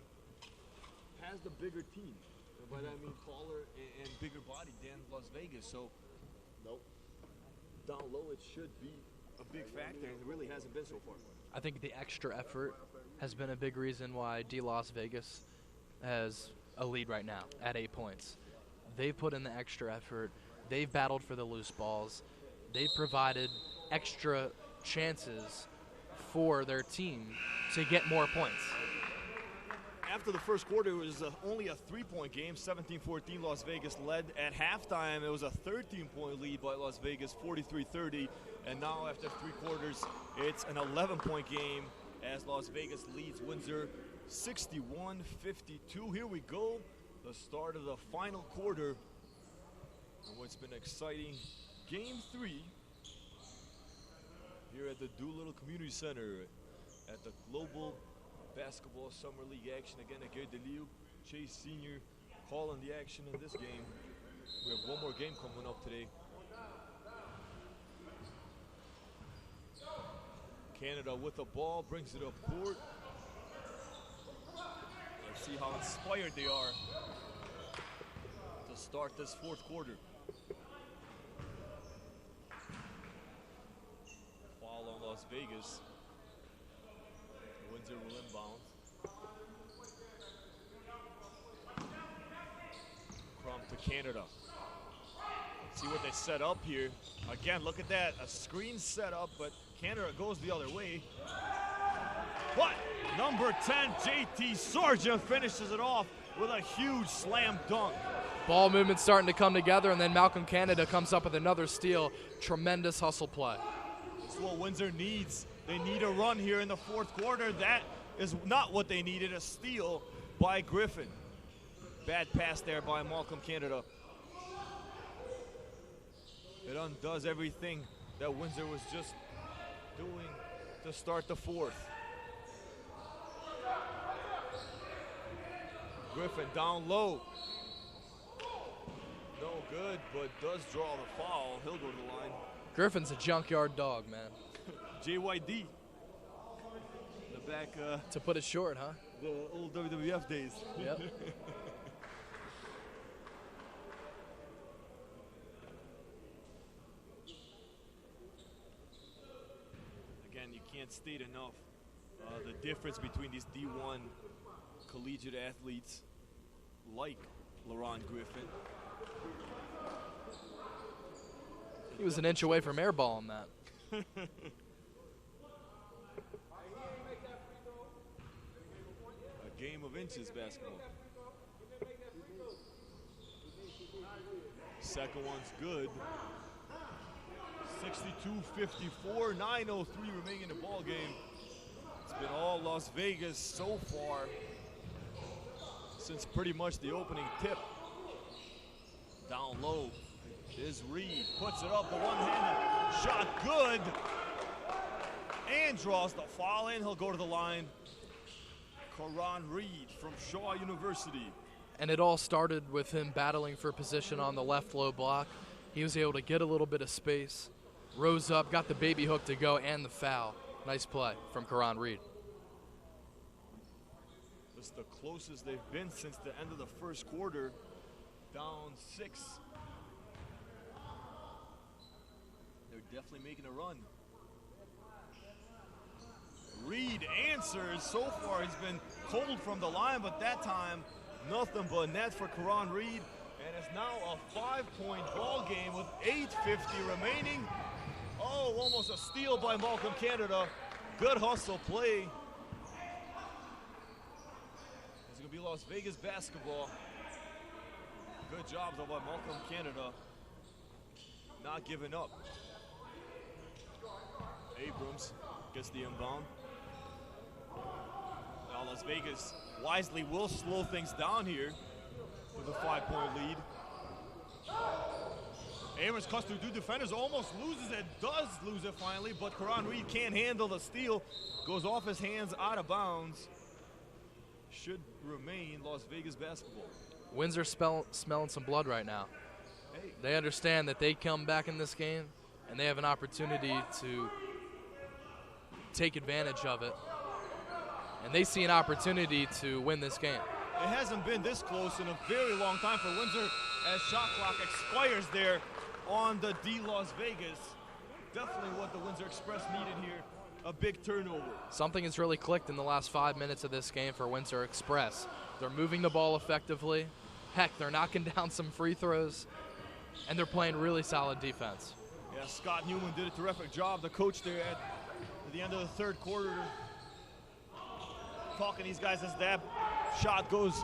has the bigger team. And by that I mean taller and bigger body than Las Vegas. So, nope. Down low, it should be a big factor, and it really hasn't been so far. I think the extra effort has been a big reason why Las Vegas has a lead right now at 8 points. They've put in the extra effort. They've battled for the loose balls. They've provided extra chances for their team to get more points. After the first quarter, it was only a 3-point game, 17-14. Las Vegas led. At halftime, it was a 13-point lead by Las Vegas, 43-30. And now after 3 quarters, it's an 11-point game as Las Vegas leads Windsor 61-52. Here we go, the start of the final quarter. And what's been exciting, Game 3 here at the Doolittle Community Center at the Global Basketball Summer League action. Again, Gary DeLeo, Chase Sr. calling the action in this game. We have one more game coming up today. Canada with the ball, brings it up court. Let's see how inspired they are to start this fourth quarter. Foul on Las Vegas. Windsor will inbound. Crum to Canada. See what they set up here. Again, look at that. A screen set up, but Canada goes the other way. But number 10, JT Sargent finishes it off with a huge slam dunk. Ball movement starting to come together, and then Malcolm Canada comes up with another steal. Tremendous hustle play. This is what Windsor needs. They need a run here in the fourth quarter. That is not what they needed, a steal by Griffin. Bad pass there by Malcolm Canada. It undoes everything that Windsor was just doing to start the fourth. Griffin down low. No good, but does draw the foul. He'll go to the line. Griffin's a junkyard dog, man. JYD. The back. To put it short, huh? The old WWF days. Yep. Again, you can't state enough the difference between these D1 collegiate athletes like LaRon Griffin He was an inch away from airballing that. A game of inches basketball. Second one's good. 62-54, 9:03 remaining in the ball game. It's been all Las Vegas so far since pretty much the opening tip. Down low is Reed, puts it up, the one-handed shot, good, and draws the foul, and he'll go to the line. Karan Reed from Shaw University. And it all started with him battling for position on the left low block. He was able to get a little bit of space, rose up, got the baby hook to go, and the foul. Nice play from Karan Reed. It's the closest they've been since the end of the first quarter. Down 6. They're definitely making a run. Reed answers. So far he's been cold from the line, but that time nothing but net for Karan Reed. And it's now a 5-point ball game with 8:50 remaining. Oh, almost a steal by Malcolm Canada. Good hustle play. It's going to be Las Vegas basketball. Good job though by Malcolm Canada. Not giving up. Abrams gets the inbound. Now Las Vegas wisely will slow things down here with a 5-point lead. Abrams cuts through 2 defenders, almost loses it, does lose it finally, but Karan Reed can't handle the steal. Goes off his hands, out of bounds. Should remain Las Vegas basketball. Windsor smelling some blood right now. Hey. They understand that they come back in this game and they have an opportunity to take advantage of it. And they see an opportunity to win this game. It hasn't been this close in a very long time for Windsor as shot clock expires there on the D Las Vegas. Definitely what the Windsor Express needed here, a big turnover. Something has really clicked in the last 5 minutes of this game for Windsor Express. They're moving the ball effectively. Heck, they're knocking down some free throws, and they're playing really solid defense. Yeah, Scott Newman did a terrific job, the coach there at the end of the third quarter, talking these guys as that shot goes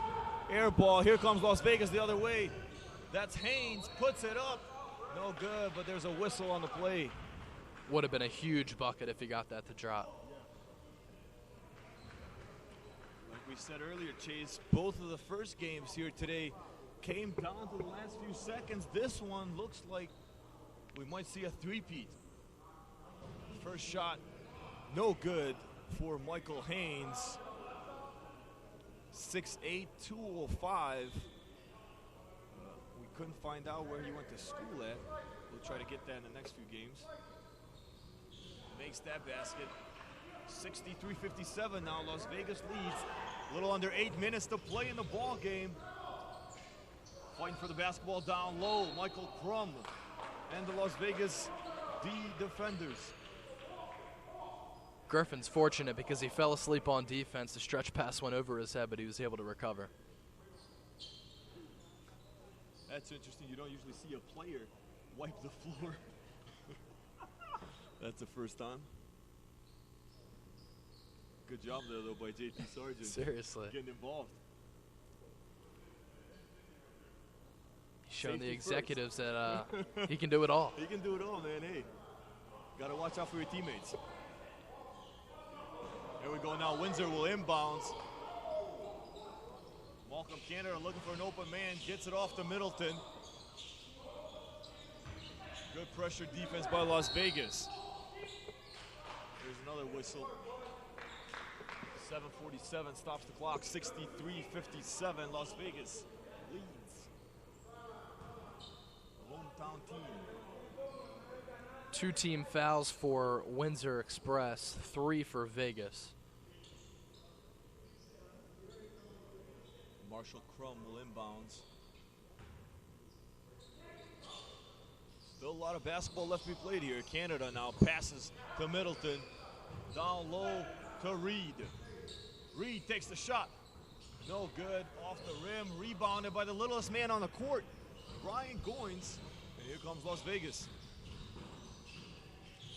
air ball. Here comes Las Vegas the other way. That's Haynes, puts it up. No good, but there's a whistle on the play. Would have been a huge bucket if he got that to drop. Like we said earlier, Chase, both of the first games here today came down to the last few seconds. This one looks like we might see a three-peat. First shot, no good for Michael Haynes. 6'8", 205. We couldn't find out where he went to school at. We'll try to get that in the next few games. Makes that basket. 63-57 now. Las Vegas leads. A little under 8 minutes to play in the ball game. Fighting for the basketball down low. Michael Crum and the Las Vegas D defenders. Griffin's fortunate because he fell asleep on defense. The stretch pass went over his head, but he was able to recover. That's interesting. You don't usually see a player wipe the floor. That's the first time. Good job there, though, by J.T. Sargent. Seriously. Getting involved. He's showing Safety the executives that he can do it all. He can do it all, man. Hey, got to watch out for your teammates. Here we go now. Windsor will inbounds. Malcolm Canada looking for an open man. Gets it off to Middleton. Good pressure defense by Las Vegas. There's another whistle. 7:47 stops the clock. 63-57. Las Vegas leads. Hometown team. 2 team fouls for Windsor Express, 3 for Vegas. Marshall Crum will inbounds. Still a lot of basketball left to be played here. Canada now passes to Middleton. Down low to Reed. Reed takes the shot. No good. Off the rim. Rebounded by the littlest man on the court, Brian Goins. And here comes Las Vegas.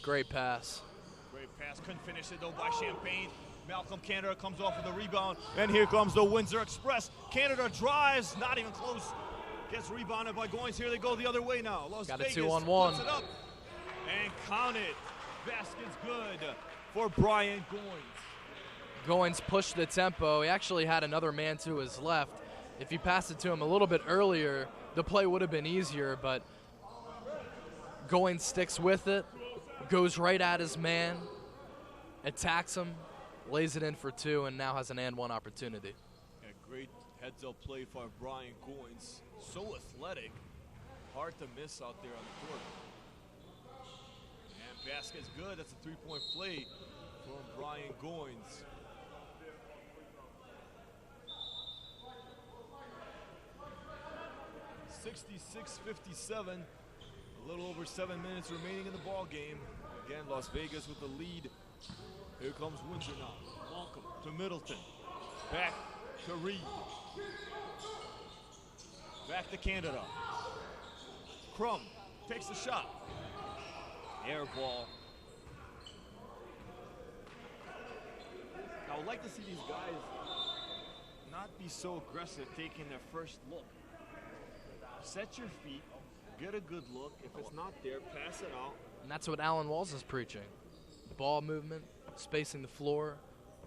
Great pass. Great pass, couldn't finish it though by Champagne. Malcolm Canada comes off with the rebound, and here comes the Windsor Express. Canada drives, not even close. Gets rebounded by Goins. Here they go the other way now. Las Got Vegas a 2-on-1. puts it up and count it. Basket's good for Brian Goins. Goins pushed the tempo. He actually had another man to his left. If he passed it to him a little bit earlier, the play would have been easier, but Goins sticks with it, goes right at his man, attacks him, lays it in for two, and now has an and one opportunity. Yeah, great heads-up play for Brian Goins. So athletic, hard to miss out there on the court. And basket's good. That's a three-point play from Brian Goins. (66-57). A little over 7 minutes remaining in the ball game. Again, Las Vegas with the lead. Here comes Windsor now. Welcome to Middleton. Back to Reed. Back to Canada. Crum takes the shot. Air ball. I would like to see these guys not be so aggressive taking their first look. Set your feet, get a good look. If it's not there, pass it out. And that's what Alan Walls is preaching. Ball movement, spacing the floor,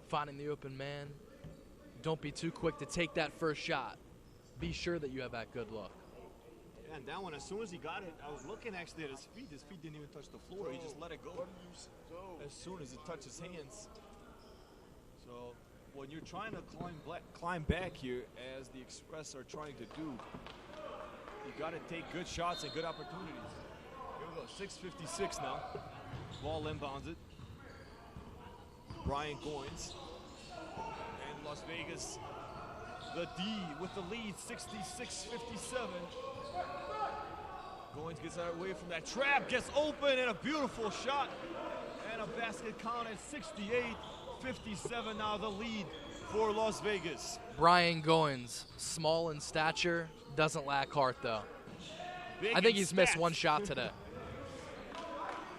finding the open man. Don't be too quick to take that first shot. Be sure that you have that good look. Yeah, and that one, as soon as he got it, I was looking actually at his feet. His feet didn't even touch the floor. He just let it go as soon as it touched his hands. So when you're trying to climb back here, as the Express are trying to do, you got to take good shots and good opportunities. Here we go, 6:56 now. Ball inbounds it. Brian Goins. And Las Vegas, the D with the lead, 66-57. Goins gets away from that trap, gets open, and a beautiful shot. And a basket counted, 68-57 now the lead for Las Vegas. Brian Goins, small in stature, doesn't lack heart though. Big I think in he's missed stats. one shot today.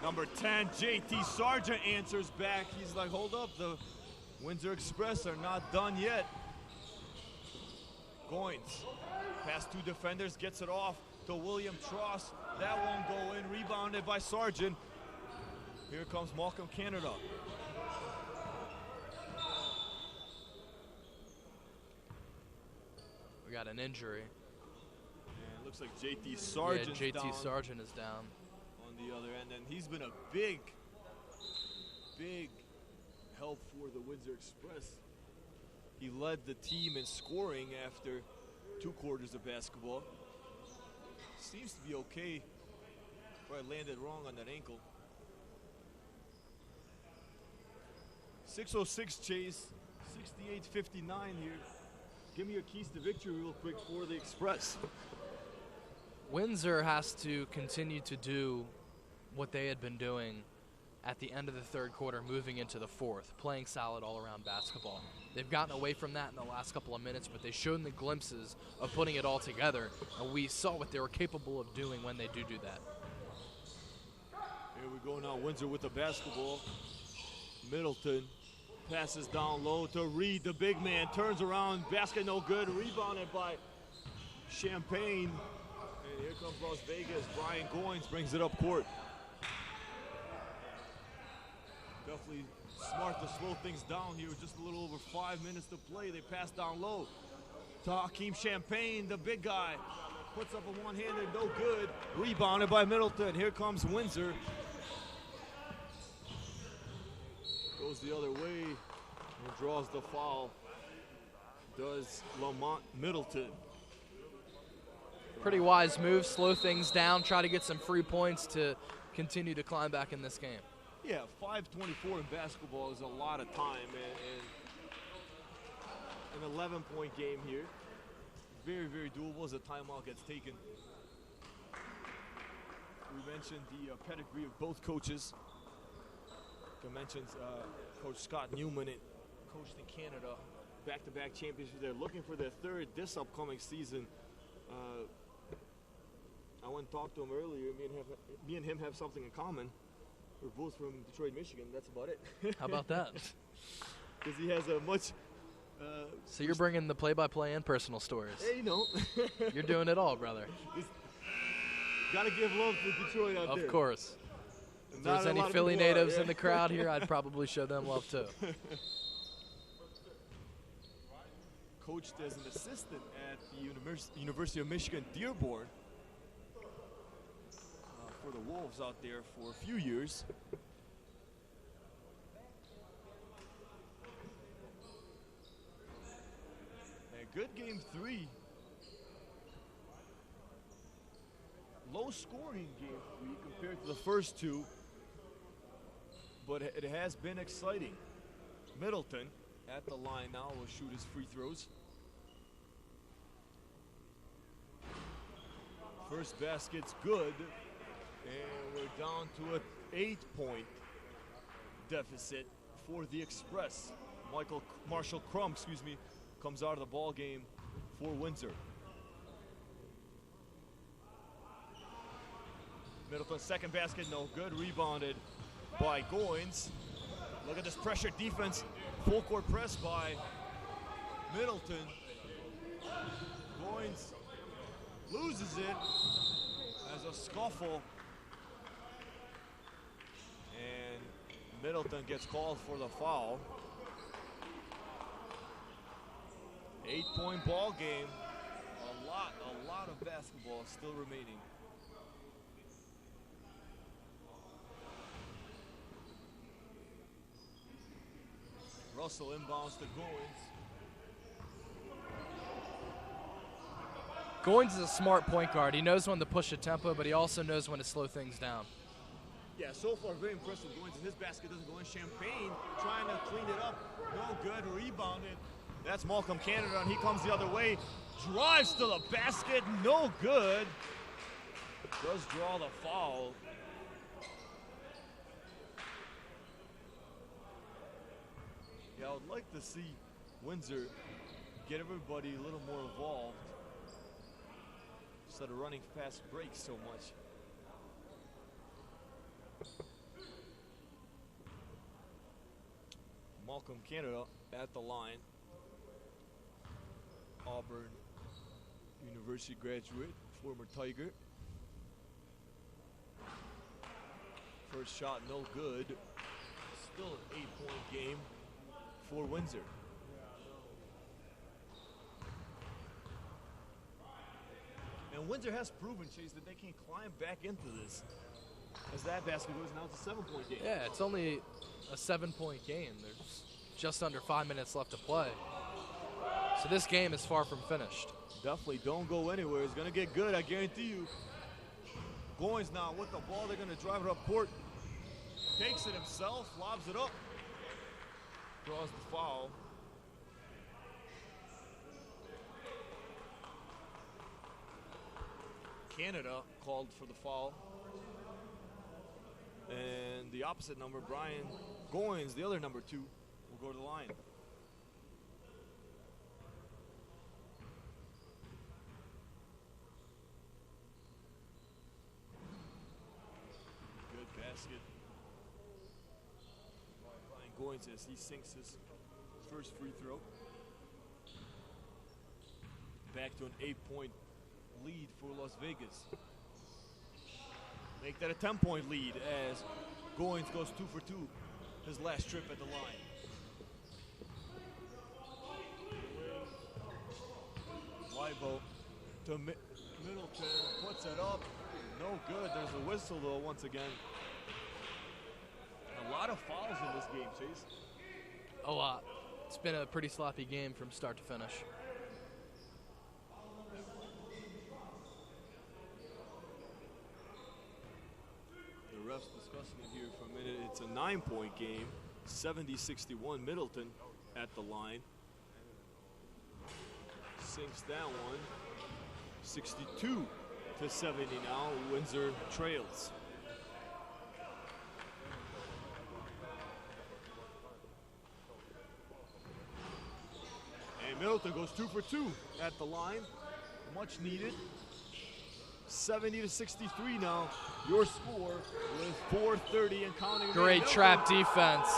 Number 10, JT Sargent answers back. He's like, hold up, the Windsor Express are not done yet. Goins, past two defenders, gets it off to William Tross. That won't go in, rebounded by Sargent. Here comes Malcolm Canada. We got an injury. And it looks like JT Sargent Yeah, JT Sargent is down. On the other end, and he's been a big help for the Windsor Express. He led the team in scoring after 2 quarters of basketball. Seems to be okay. Probably landed wrong on that ankle. 6:06 chase, 68-59 here. Give me your keys to victory real quick for the Express. Windsor has to continue to do what they had been doing at the end of the third quarter, moving into the fourth, playing solid all-around basketball. They've gotten away from that in the last couple of minutes, but they've shown the glimpses of putting it all together, and we saw what they were capable of doing when they do that. Here we go now, Windsor with the basketball. Middleton passes down low to Reed, the big man, turns around, basket no good, rebounded by Champagne. And here comes Las Vegas. Brian Goins brings it up court. Definitely smart to slow things down here with just a little over 5 minutes to play. They pass down low to Hakeem Champagne, the big guy. Puts up a one-handed, no good. Rebounded by Middleton. Here comes Windsor. Goes the other way and draws the foul. Does Lamont Middleton. Pretty wise move, slow things down, try to get some free points to continue to climb back in this game. Yeah, 5:24 in basketball is a lot of time, and an 11-point game here. Very, very doable as a timeout gets taken. We mentioned the pedigree of both coaches. I mentioned Coach Scott Newman coached in Canada, back-to-back championships. They're looking for their third this upcoming season. I went and talked to him earlier. Me and him have something in common. We're both from Detroit, Michigan. That's about it. How about that? Because he has a much. So you're bringing the play-by-play and personal stories. Hey, you know. You're doing it all, brother. Gotta give love to Detroit out there. Of course. If Not there's a any lot of Philly people are, natives yeah. in the crowd here, I'd probably show them love too. Coached as an assistant at the University of Michigan Dearborn for the Wolves out there for a few years. A good game 3. Low scoring game 3 compared to the first 2, but it has been exciting. Middleton at the line now will shoot his free throws. First basket's good, and we're down to an 8-point deficit for the Express. Marshall Crum, comes out of the ball game for Windsor. Middleton's second basket, no good. Rebounded by Goins. Look at this pressure defense. Full court press by Middleton. Goins loses it as a scuffle. And Middleton gets called for the foul. 8-point ball game. A lot of basketball still remaining. Russell inbounds to Goins. Goins is a smart point guard. He knows when to push a tempo, but he also knows when to slow things down. Yeah, so far very impressive. Goins, his basket doesn't go in. Champagne trying to clean it up. No good. Rebounded. That's Malcolm Canada, and he comes the other way. Drives to the basket. No good. Does draw the foul. Yeah, I would like to see Windsor get everybody a little more involved instead of running fast breaks so much. Malcolm Canada at the line. Auburn University graduate, former Tiger. First shot no good. Still an 8-point game for Windsor. And Windsor has proven, Chase, that they can climb back into this. As that basket goes, now it's a 7-point game. Yeah, it's only a 7-point game. There's just under 5 minutes left to play. So this game is far from finished. Definitely don't go anywhere. It's going to get good, I guarantee you. Goins now with the ball. They're going to drive it up court. Takes it himself, lobs it up. Draws the foul. Canada called for the foul. And the opposite number, Brian Goins, the other number 2, will go to the line. Good basket. Brian Goins as he sinks his first free throw. Back to an 8-point lead for Las Vegas. Make that a 10-point lead as Goins goes 2 for 2 his last trip at the line. Libo to Middleton, puts it up. No good. There's a whistle though once again. A lot of fouls in this game, Chase. A lot. It's been a pretty sloppy game from start to finish. The refs discussing it here for a minute. It's a 9-point game. 70-61 Middleton at the line. Sinks that one. 62-70 now. Windsor trails. And Middleton goes 2 for 2 at the line. Much needed. 70-63 now. Your score with 4:30 and counting. Great trap defense.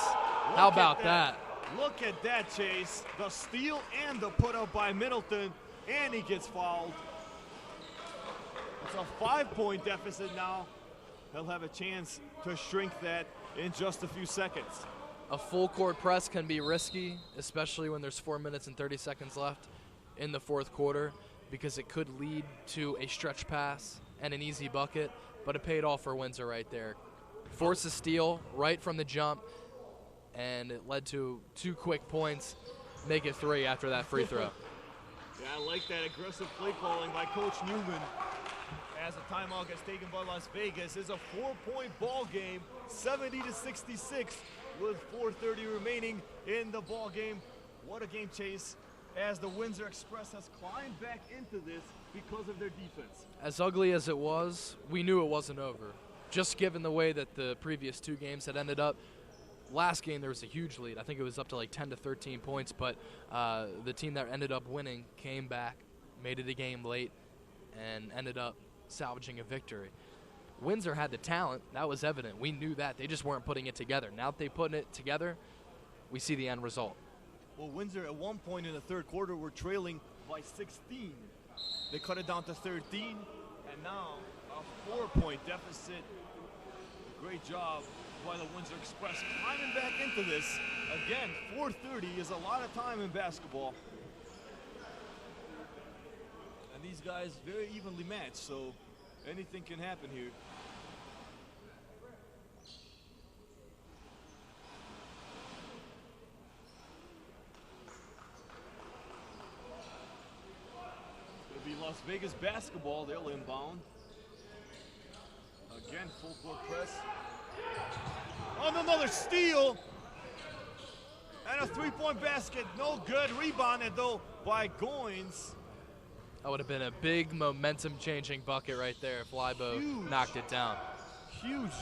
How about that? Look at that, Chase. The steal and the put up by Middleton, and he gets fouled. It's a 5-point deficit now. He'll have a chance to shrink that in just a few seconds. A full court press can be risky, especially when there's 4 minutes and 30 seconds left in the fourth quarter, because it could lead to a stretch pass and an easy bucket, but it paid off for Windsor right there. Forced a steal right from the jump, and it led to 2 quick points, make it 3 after that free throw. Yeah, I like that aggressive play calling by Coach Newman. As a timeout gets taken by Las Vegas, it's a 4-point ball game, 70-66 with 4:30 remaining in the ball game. What a game, Chase, as the Windsor Express has climbed back into this because of their defense. As ugly as it was, we knew it wasn't over. Just given the way that the previous 2 games had ended up. Last game there was a huge lead. I think it was up to like 10 to 13 points, but the team that ended up winning came back, made it a game late, and ended up salvaging a victory. Windsor had the talent. That was evident. We knew that. They just weren't putting it together. Now that they're putting it together, we see the end result. Well, Windsor at one point in the third quarter were trailing by 16. They cut it down to 13, and now a 4-point deficit. Great job by the Windsor Express climbing back into this. Again, 4:30 is a lot of time in basketball. And these guys very evenly matched, so anything can happen here. It'll be Las Vegas basketball. They'll inbound. Again, full court press. On another steal. And a 3-point basket. No good. Rebounded, though, by Goins. That would have been a big momentum-changing bucket right there if Libo knocked it down. Huge.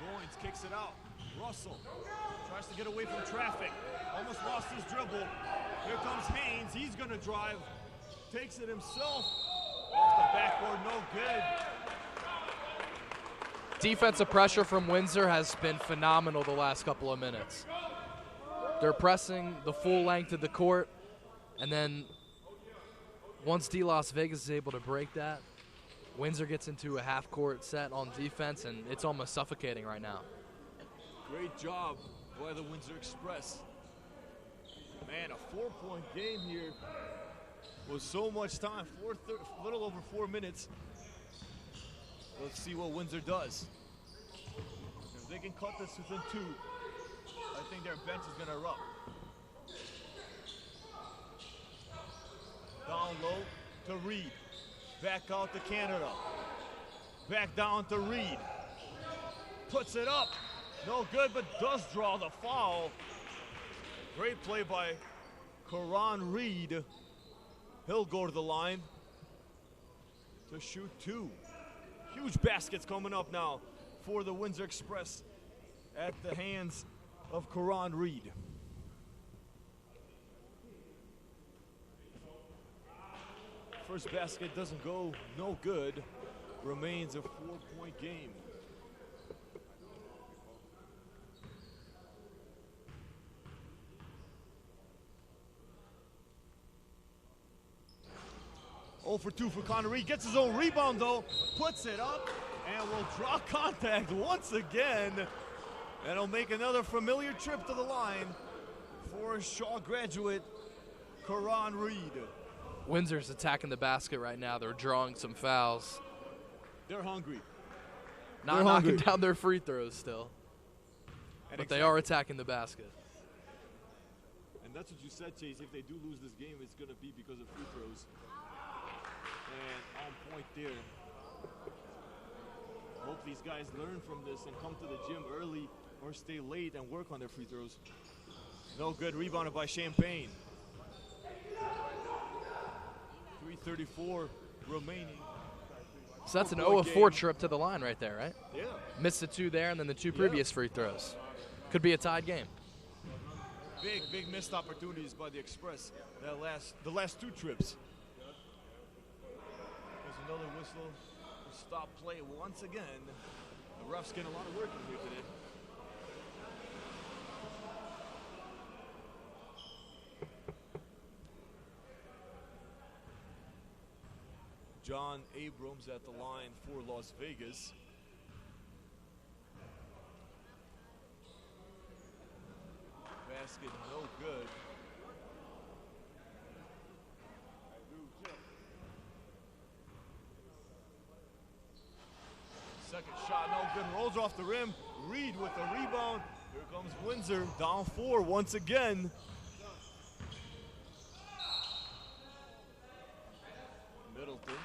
Goins kicks it out. Russell tries to get away from traffic. Almost lost his dribble. Here comes Haynes. He's going to drive. Takes it himself. Off the backboard, no good. Defensive pressure from Windsor has been phenomenal the last couple of minutes. They're pressing the full length of the court, and then once Las Vegas is able to break that, Windsor gets into a half-court set on defense, and it's almost suffocating right now. Great job by the Windsor Express. Man, a 4-point game here with so much time, a little over 4 minutes. Let's see what Windsor does. If they can cut this within 2, I think their bench is going to erupt. Down low to Reed. Back out to Canada. Back down to Reed. Puts it up. No good, but does draw the foul. Great play by Karan Reed. He'll go to the line to shoot 2. Huge baskets coming up now for the Windsor Express at the hands of Karan Reed. First basket doesn't go, no good. Remains a 4-point game. For 2 for Connor Reed. Gets his own rebound, though. Puts it up and will draw contact once again. And he'll make another familiar trip to the line for Shaw graduate Karan Reed. Windsor's attacking the basket right now. They're drawing some fouls. They're hungry. Not knocking down their free throws still. But they are attacking the basket. And that's what you said, Chase. If they do lose this game, it's going to be because of free throws. And on point there. Hope these guys learn from this and come to the gym early or stay late and work on their free throws. No good. Rebounded by Champagne. 3:34 remaining. So that's an 0-4 trip to the line right there, right? Yeah. Missed the 2 there and then the 2 previous free throws. Could be a tied game. Big missed opportunities by the Express the last 2 trips. reversal. Stop play once again. The refs getting a lot of work in here today. John Abrams at the line for Las Vegas. Basket no good. Second shot no good. Rolls off the rim. Reed with the rebound. Here comes Windsor down 4 once again. Middleton.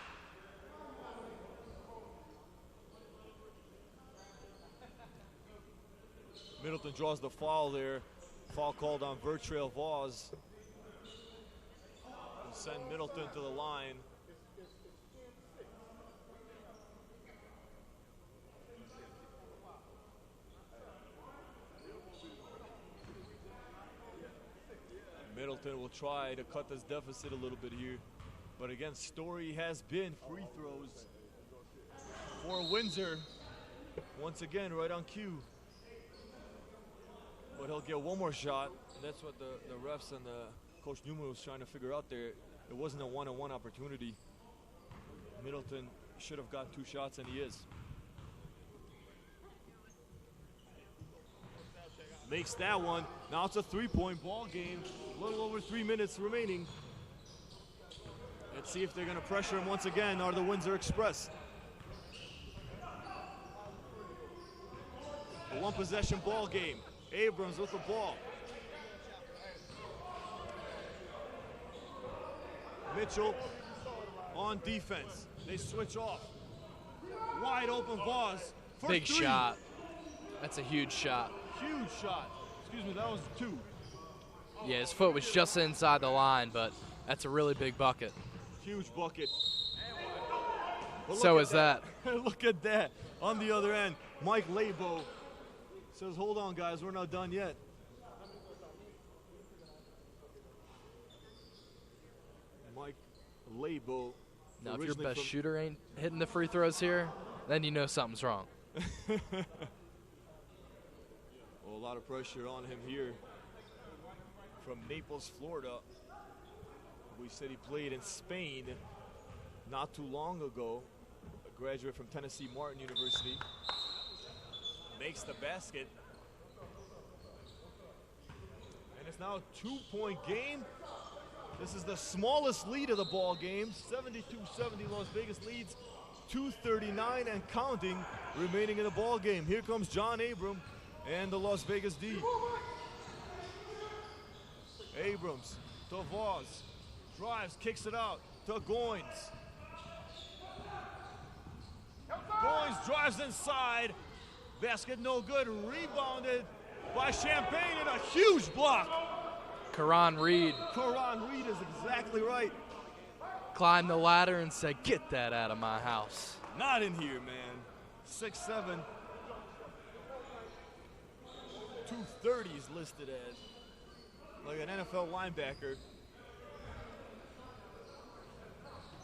Middleton draws the foul there. Foul called on Vertrail Vaz. And send Middleton to the line. Middleton will try to cut this deficit a little bit here. But again, story has been free throws for Windsor. Once again, right on cue. But he'll get one more shot. And that's what the refs and Coach Newman was trying to figure out there. It wasn't a one-on-one opportunity. Middleton should have got 2 shots, and he is. Makes that one. Now it's a 3-point ball game. A little over 3 minutes remaining. Let's see if they're going to pressure him once again, or the Windsor Express. A 1-possession ball game. Abrams with the ball. Mitchell on defense. They switch off. Wide open Vaz for Big 3. shot. That's a huge shot. Huge shot. Excuse me, that was 2. Yeah, his foot was just inside the line, but that's a really big bucket. Huge bucket. So is that. Look at that. On the other end, Mike Labo says, hold on, guys, we're not done yet. Mike Labo. Now, if your best shooter ain't hitting the free throws here, then you know something's wrong. Well, a lot of pressure on him here from Naples, Florida. We said he played in Spain not too long ago. A graduate from Tennessee Martin University. Makes the basket. And it's now a 2-point game. This is the smallest lead of the ball game. 72-70 Las Vegas leads. 2:39 and counting remaining in the ball game. Here comes John Abrams and the Las Vegas D. Abrams to Vaz. Drives, kicks it out to Goins. Goins drives inside. Basket no good. Rebounded by Champagne and a huge block. Karan Reed. Karan Reed is exactly right. Climbed the ladder and said, get that out of my house. Not in here, man. 6'7". 230 is listed as. Like an NFL linebacker.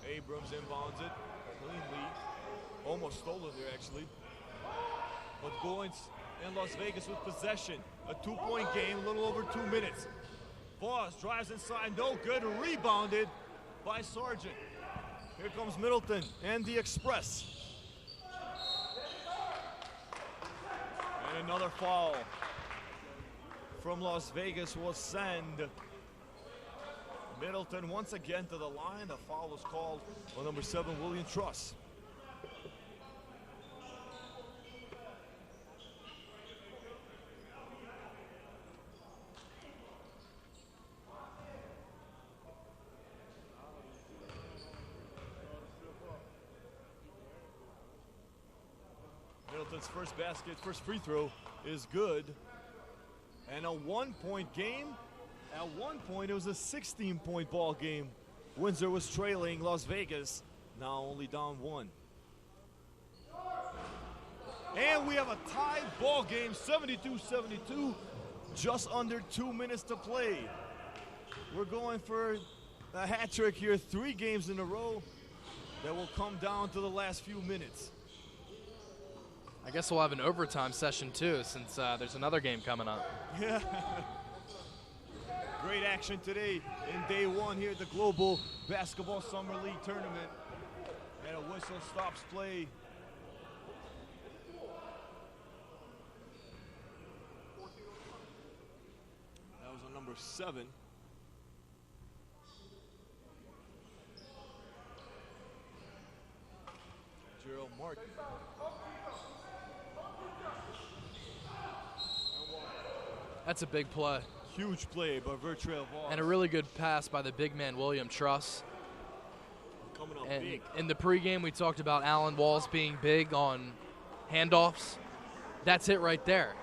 Abrams inbounds it cleanly. Almost stolen there, actually. But Goins and Las Vegas with possession. A 2-point game, a little over 2 minutes. Vaz drives inside, no good. Rebounded by Sargent. Here comes Middleton and the Express. And another foul from Las Vegas will send Middleton once again to the line. The foul was called on number 7, William Truss. Middleton's first basket, first free throw is good. And a 1-point game. At one point, it was a 16-point ball game. Windsor was trailing Las Vegas, now only down 1. And we have a tied ball game, 72-72, just under 2 minutes to play. We're going for a hat trick here, 3 games in a row. that will come down to the last few minutes. I guess we'll have an overtime session too, since there's another game coming up. Yeah. Great action today in day one here at the Global Basketball Summer League Tournament. And a whistle stops play. That was on number 7. Gerald Martin. That's a big play. Huge play by Vertrail Voss. And a really good pass by the big man, William Truss. Coming up And big. in the pregame, we talked about Alan Walls being big on handoffs. That's it right there.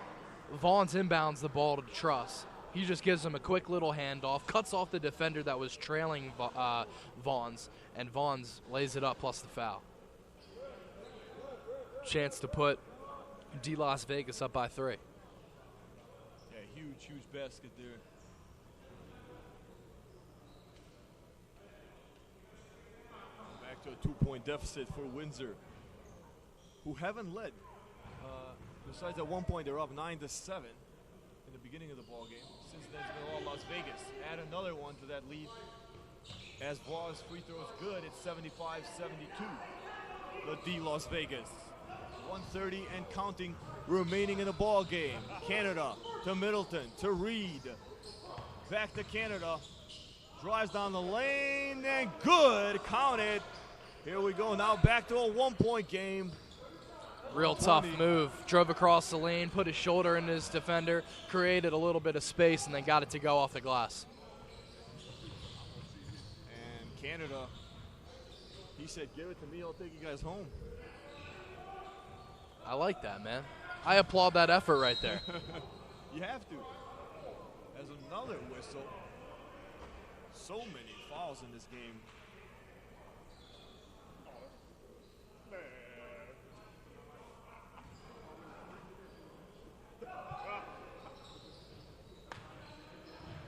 Vaughn's inbounds the ball to Truss. He just gives him a quick little handoff, cuts off the defender that was trailing Vaughn's, and Vaughn's lays it up plus the foul. Chance to put D Las Vegas up by 3. Yeah, huge basket there. Back to a 2-point deficit for Windsor, who haven't led. Besides at one point, they're up 9-7 in the beginning of the ball game. Since then, it's been all Las Vegas. Add another one to that lead. As Voss free throws good, it's 75-72. The D Las Vegas. 1:30 and counting remaining in the ball game. Canada to Middleton to Reed. Back to Canada. Drives down the lane and good. Counted. Here we go. Now back to a 1-point game. Real tough move. Drove across the lane, put his shoulder in his defender, created a little bit of space, and then got it to go off the glass. And Canada, he said, give it to me, I'll take you guys home. I like that, man. I applaud that effort right there. You have to. As another whistle. So many fouls in this game.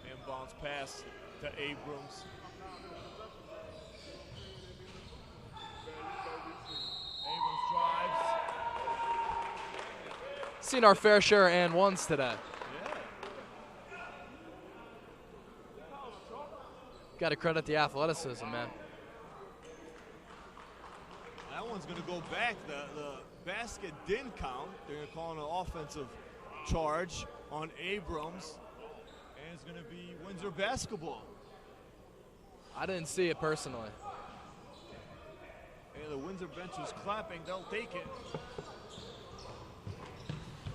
Inbounds pass to Abrams. Abrams drives. Seen our fair share of and ones today. Yeah. Got to credit the athleticism, man. That one's going to go back. The basket didn't count. They're going to call an offensive charge on Abrams. And it's going to be Windsor basketball. I didn't see it personally. And the Windsor bench is clapping. They'll take it.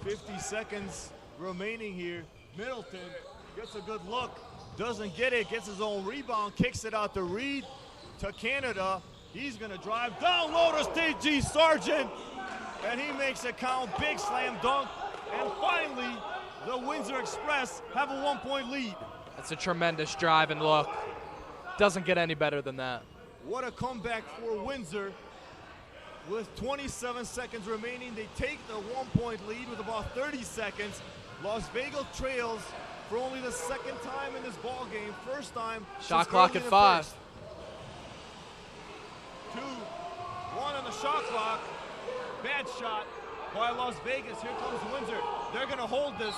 50 seconds remaining here. Middleton gets a good look. Doesn't get it. Gets his own rebound. Kicks it out to Reed. To Canada. He's going to drive down low to Steve Sargent. And he makes it count. Big slam dunk. And finally, the Windsor Express have a 1-point lead. That's a tremendous drive and look. Doesn't get any better than that. What a comeback for Windsor. With 27 seconds remaining, they take the 1-point lead with about 30 seconds. Las Vegas trails for only the second time in this ball game. First time. Shot clock at 5. 2, 1 on the shot clock. Bad shot by Las Vegas. Here comes Windsor. They're going to hold this.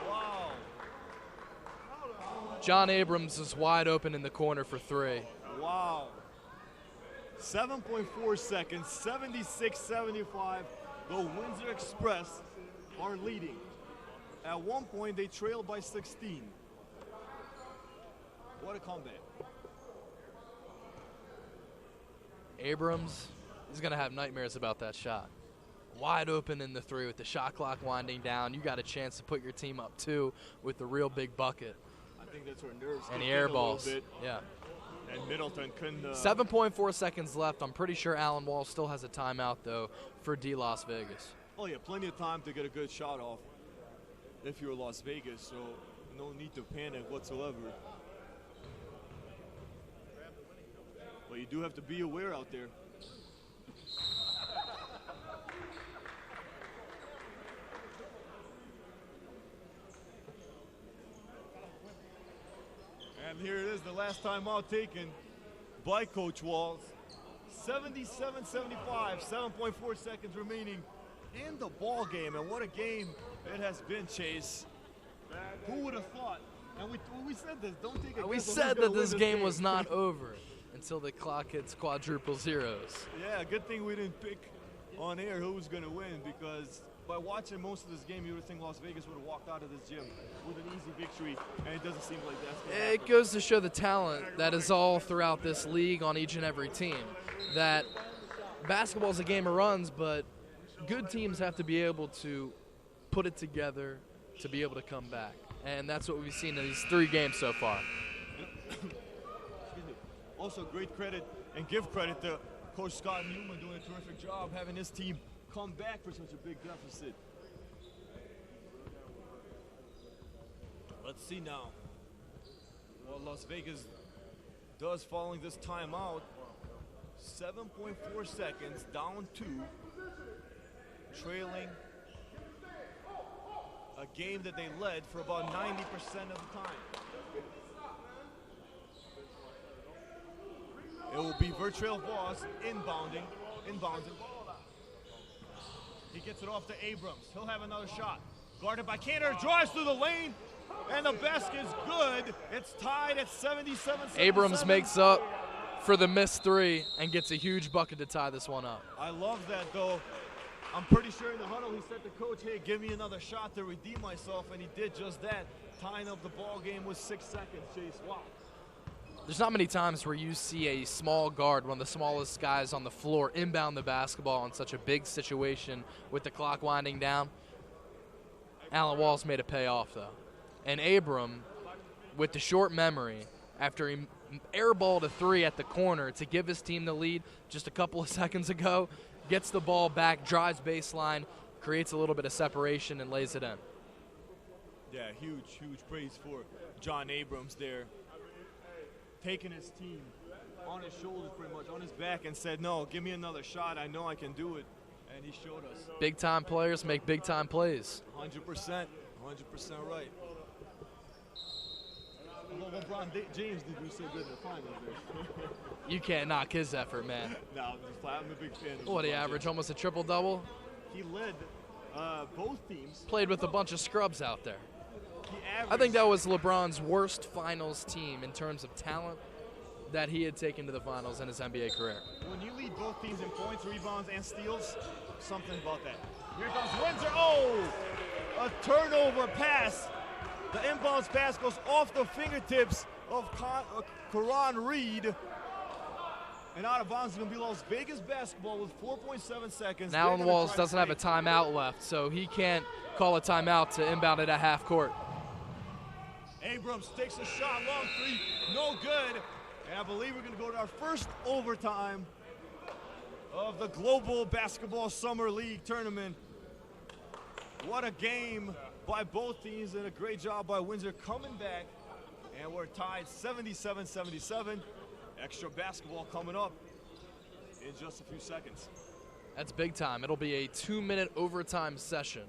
Wow. John Abrams is wide open in the corner for 3. Wow. 7.4 seconds, 76-75. The Windsor Express are leading. At one point, they trailed by 16. What a comeback. Abrams is going to have nightmares about that shot. Wide open in the 3 with the shot clock winding down. You got a chance to put your team up 2 with the real big bucket. I think that's where nerves And kick the in air a little balls. bit. Yeah. And Middleton couldn't. 7.4 seconds left. I'm pretty sure Alan Wall still has a timeout, though, for D Las Vegas. Oh, yeah, plenty of time to get a good shot off if you're Las Vegas, so no need to panic whatsoever. But you do have to be aware out there. And And here it is, the last timeout taken by Coach Walls. 77-75, 7.4 seconds remaining in the ball game. And what a game it has been, Chase. Who would have thought? And we said this, don't take a guess. We said that this game was not over until the clock hits quadruple zeros. Yeah, good thing we didn't pick on air who was going to win, because by watching most of this game, you would think Las Vegas would have walked out of this gym with an easy victory, and it doesn't seem like that's going to happen. It goes to show the talent that is all throughout this league on each and every team. That basketball is a game of runs, but good teams have to be able to put it together to be able to come back. And that's what we've seen in these 3 games so far. Also, great credit and give credit to Coach Scott Newman doing a terrific job having his team come back for such a big deficit. Let's see now what Las Vegas does following this timeout. 7.4 seconds, down 2, trailing a game that they led for about 90% of the time. It will be Vertrail Voss inbounding. He gets it off to Abrams. He'll have another shot. Guarded by Cantor, drives through the lane, and the basket's good. It's tied at 77-77. Abrams makes up for the missed 3 and gets a huge bucket to tie this one up. I love that, though. I'm pretty sure in the huddle he said to coach, hey, give me another shot to redeem myself, and he did just that, tying up the ball game with 6 seconds. Chase, wow. There's not many times where you see a small guard, one of the smallest guys on the floor, inbound the basketball in such a big situation with the clock winding down. Alan Walls made it pay off, though. And Abram, with the short memory, after he airballed a 3 at the corner to give his team the lead just a couple of seconds ago, gets the ball back, drives baseline, creates a little bit of separation, and lays it in. Yeah, huge praise for John Abrams there. Taking his team on his shoulders pretty much, on his back, and said, no, give me another shot. I know I can do it. And he showed us. Big-time players make big-time plays. 100% right. Although LeBron James did do so good in the finals there. You can't knock his effort, man. No, I'm a big fan of What, he averaged almost a triple-double? He led both teams. Played with a bunch of scrubs out there. Averaged, I think that was LeBron's worst finals team in terms of talent that he had taken to the finals in his NBA career. When you lead both teams in points, rebounds, and steals, something about that. Here comes Windsor. Oh, a turnover pass. The inbounds pass goes off the fingertips of Karan Reed. And out of bounds is going to be Las Vegas basketball with 4.7 seconds. Now Alan Walls doesn't have a timeout left, so he can't call a timeout to inbound it at half court. Abrams takes a shot, long 3, no good. And I believe we're going to go to our first overtime of the Global Basketball Summer League Tournament. What a game by both teams, and a great job by Windsor coming back. And we're tied 77-77. Extra basketball coming up in just a few seconds. That's big time. It'll be a 2-minute overtime session.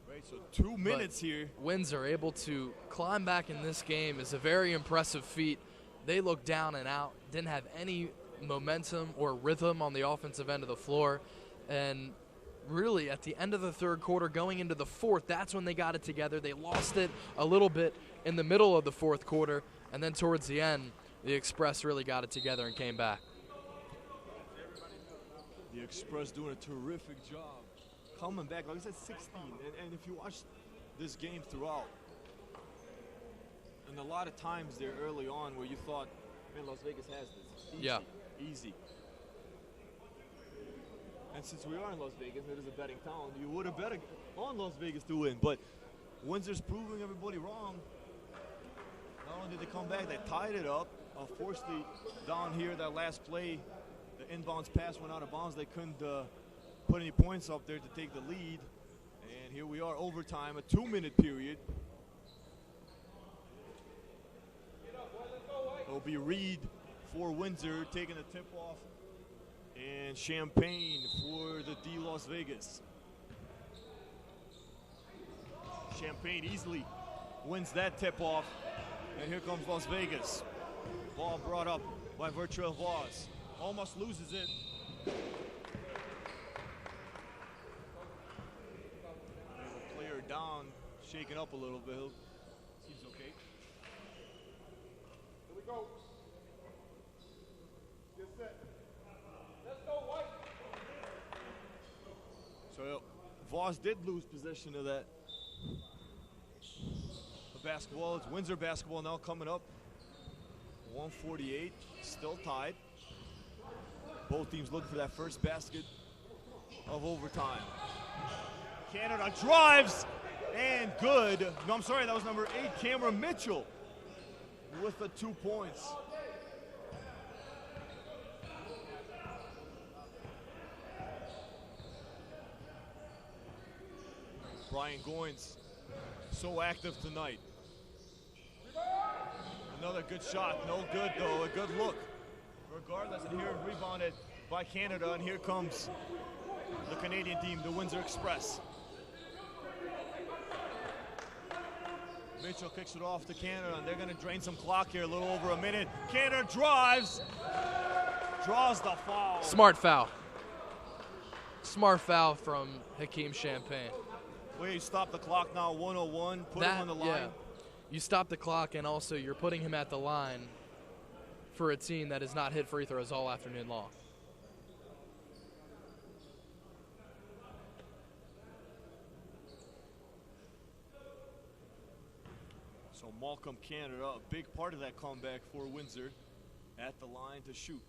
Right, so 2 minutes here. Windsor able to climb back in this game is a very impressive feat. They looked down and out, didn't have any momentum or rhythm on the offensive end of the floor. And really, at the end of the third quarter, going into the fourth, that's when they got it together. They lost it a little bit in the middle of the fourth quarter, and then towards the end, the Express really got it together and came back. The Express doing a terrific job. Coming back, like I said, 16. And if you watch this game throughout, and a lot of times there early on where you thought, man, Las Vegas has this. Easy, yeah. Easy. And since we are in Las Vegas, it is a betting town, you would have bet on Las Vegas to win. But Windsor's proving everybody wrong. Not only did they come back, they tied it up. Unfortunately, down here, that last play, the inbounds pass went out of bounds. They couldn't put any points up there to take the lead. And here we are, overtime, a 2-minute period. It'll be Reed for Windsor taking the tip-off, and Champagne for the D Las Vegas. Champagne easily wins that tip-off. And here comes Las Vegas. Ball brought up by Virtual Voss. Almost loses it. The player down, shaken up a little bit. Seems okay. Here we go. Get set. Let's go, White. So Voss did lose possession of that. The basketball, it's Windsor basketball now coming up. 148, still tied. Both teams looking for that first basket of overtime. Canada drives and good. No, I'm sorry, that was number 8, Cameron Mitchell, with the 2 points. Brian Goins, so active tonight. Another good shot, no good though, a good look. Regardless, and here rebounded by Canada, and here comes the Canadian team, the Windsor Express. Mitchell kicks it off to Canada, and they're gonna drain some clock here, a little over a minute. Canada drives, draws the foul. Smart foul. Smart foul from Hakeem Champagne. Wait, stop the clock now, 101, put him on the line. Yeah. You stop the clock, and also you're putting him at the line for a team that has not hit free throws all afternoon long. So Malcolm Canada, a big part of that comeback for Windsor, at the line to shoot.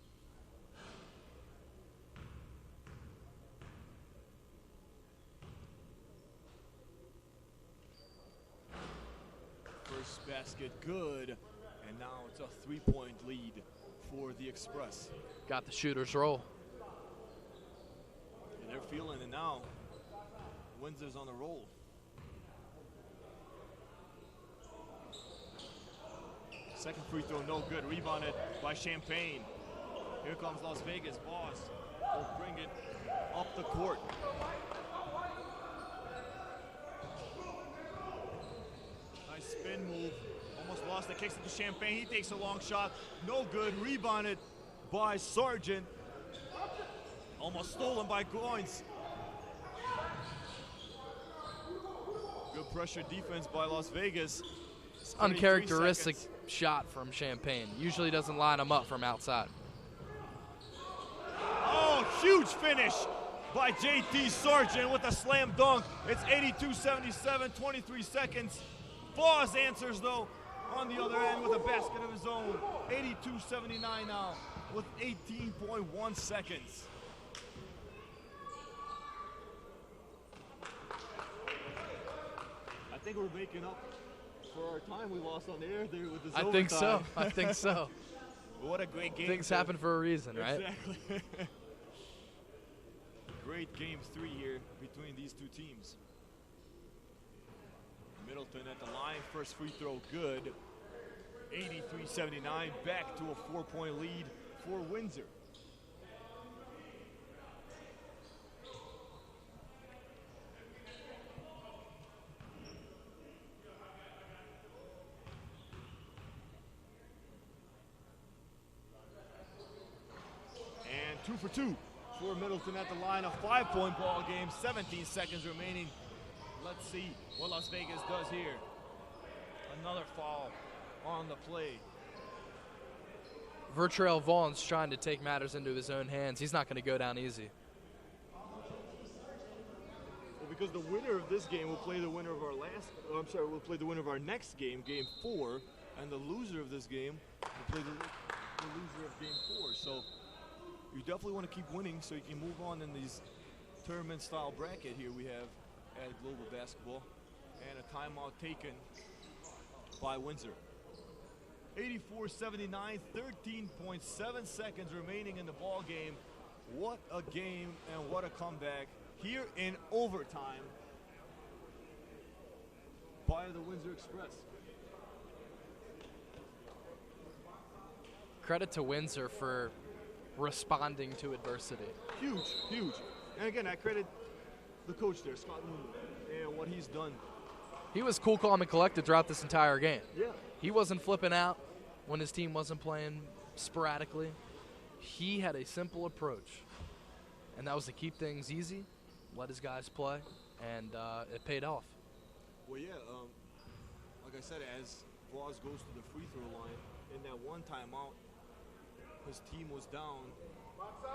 First basket good, and now it's a 3-point lead for the Express. Got the shooter's roll. And they're feeling it now. Windsor's on the roll. Second free throw, no good. Rebounded by Champagne. Here comes Las Vegas. Voss will bring it up the court. Nice spin move. Almost lost it. Kicks it to Champagne. He takes a long shot. No good. Rebounded by Sargent. Almost stolen by Goins. Good pressure defense by Las Vegas. Uncharacteristic shot from Champagne. Usually doesn't line him up from outside. Oh, huge finish by JT Sargent with a slam dunk. It's 82-77, 23 seconds. Voss answers though on the other end with a basket of his own. 82-79 now with 18.1 seconds. I think we're making up for our time we lost on the air there with this I think so. I think so. What a great game. Things happen for a reason, right? Exactly. Great game 3 here between these two teams. Middleton at the line, first free throw good. 83-79, back to a 4-point lead for Windsor. And 2 for 2 for Middleton at the line, a 5-point ball game, 17 seconds remaining. Let's see what Las Vegas does here. Another foul on the play. Virtuel Vaughn's trying to take matters into his own hands. He's not going to go down easy. Well, because the winner of this game will play the winner of our will play the winner of our next game, game 4, and the loser of this game will play the loser of game 4. So you definitely want to keep winning so you can move on in these tournament-style bracket here we have at Global Basketball. And a timeout taken by Windsor. 84-79, 13.7 seconds remaining in the ball game. What a game and what a comeback here in overtime by the Windsor Express. Credit to Windsor for responding to adversity. Huge, huge. And again, I credit the coach there, Scott Moon, and what he's done He was cool, calm, and collected throughout this entire game. Yeah. He wasn't flipping out when his team wasn't playing sporadically. He had a simple approach, and that was to keep things easy, let his guys play, and it paid off. Well, yeah, like I said, as Voss goes to the free throw line, in that one timeout, his team was down.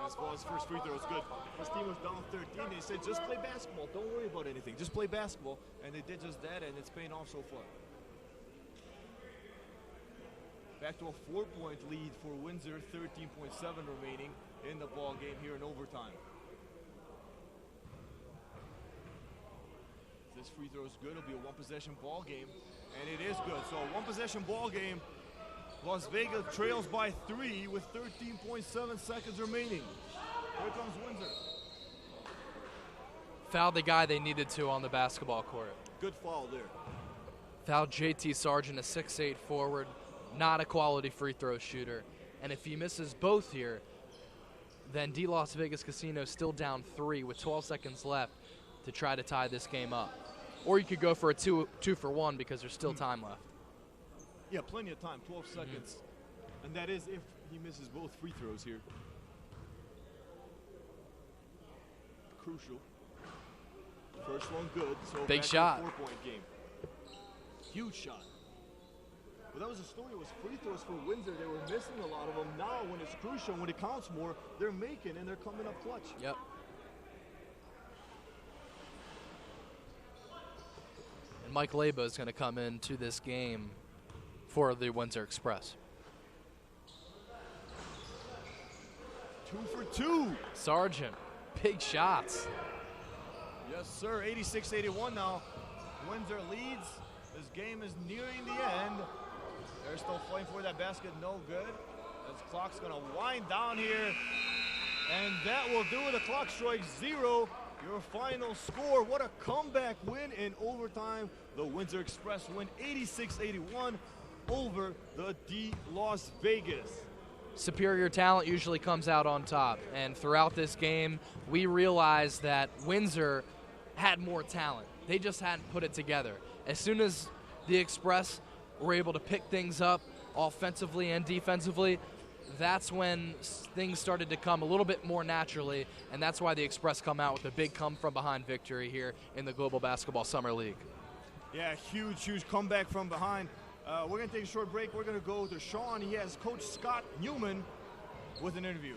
As Voss' first free throw was good. His team was down 13. They said, just play basketball. Don't worry about anything. Just play basketball. And they did just that, and it's paying off so far. Back to a 4-point lead for Windsor, 13.7 remaining in the ball game here in overtime. If this free throw is good, it'll be a one-possession ball game, and it is good. So a one-possession ball game. Las Vegas trails by 3 with 13.7 seconds remaining. Here comes Windsor. Fouled the guy they needed to on the basketball court. Good foul there. Fouled JT Sargent, a 6'8 forward, not a quality free throw shooter. And if he misses both here, then D Las Vegas Casino still down 3 with 12 seconds left to try to tie this game up. Or you could go for a two for one because there's still time left. Yeah, plenty of time, 12 seconds. And that is if he misses both free throws here. Crucial. First one good, so big back shot. To a 4-point game. Huge shot. But that was the story. It was free throws for Windsor. They were missing a lot of them. Now, when it's crucial, when it counts more, they're making and they're coming up clutch. Yep. And Mike Leba is going to come into this game for the Windsor Express. 2 for 2. Sargent, big shots. Yes, sir. 86-81 now. Windsor leads. This game is nearing the end. They're still fighting for that basket. No good. This clock's going to wind down here. And that will do it. The clock strikes 0. Your final score. What a comeback win in overtime. The Windsor Express win 86-81 over the D Las Vegas. Superior talent usually comes out on top. And throughout this game, we realized that Windsor had more talent. They just hadn't put it together. As soon as the Express were able to pick things up offensively and defensively, that's when things started to come a little bit more naturally, and that's why the Express come out with a big come-from-behind victory here in the Global Basketball Summer League. Yeah, huge comeback from behind. We're going to take a short break. We're going to go to Sean. He has Coach Scott Newman with an interview.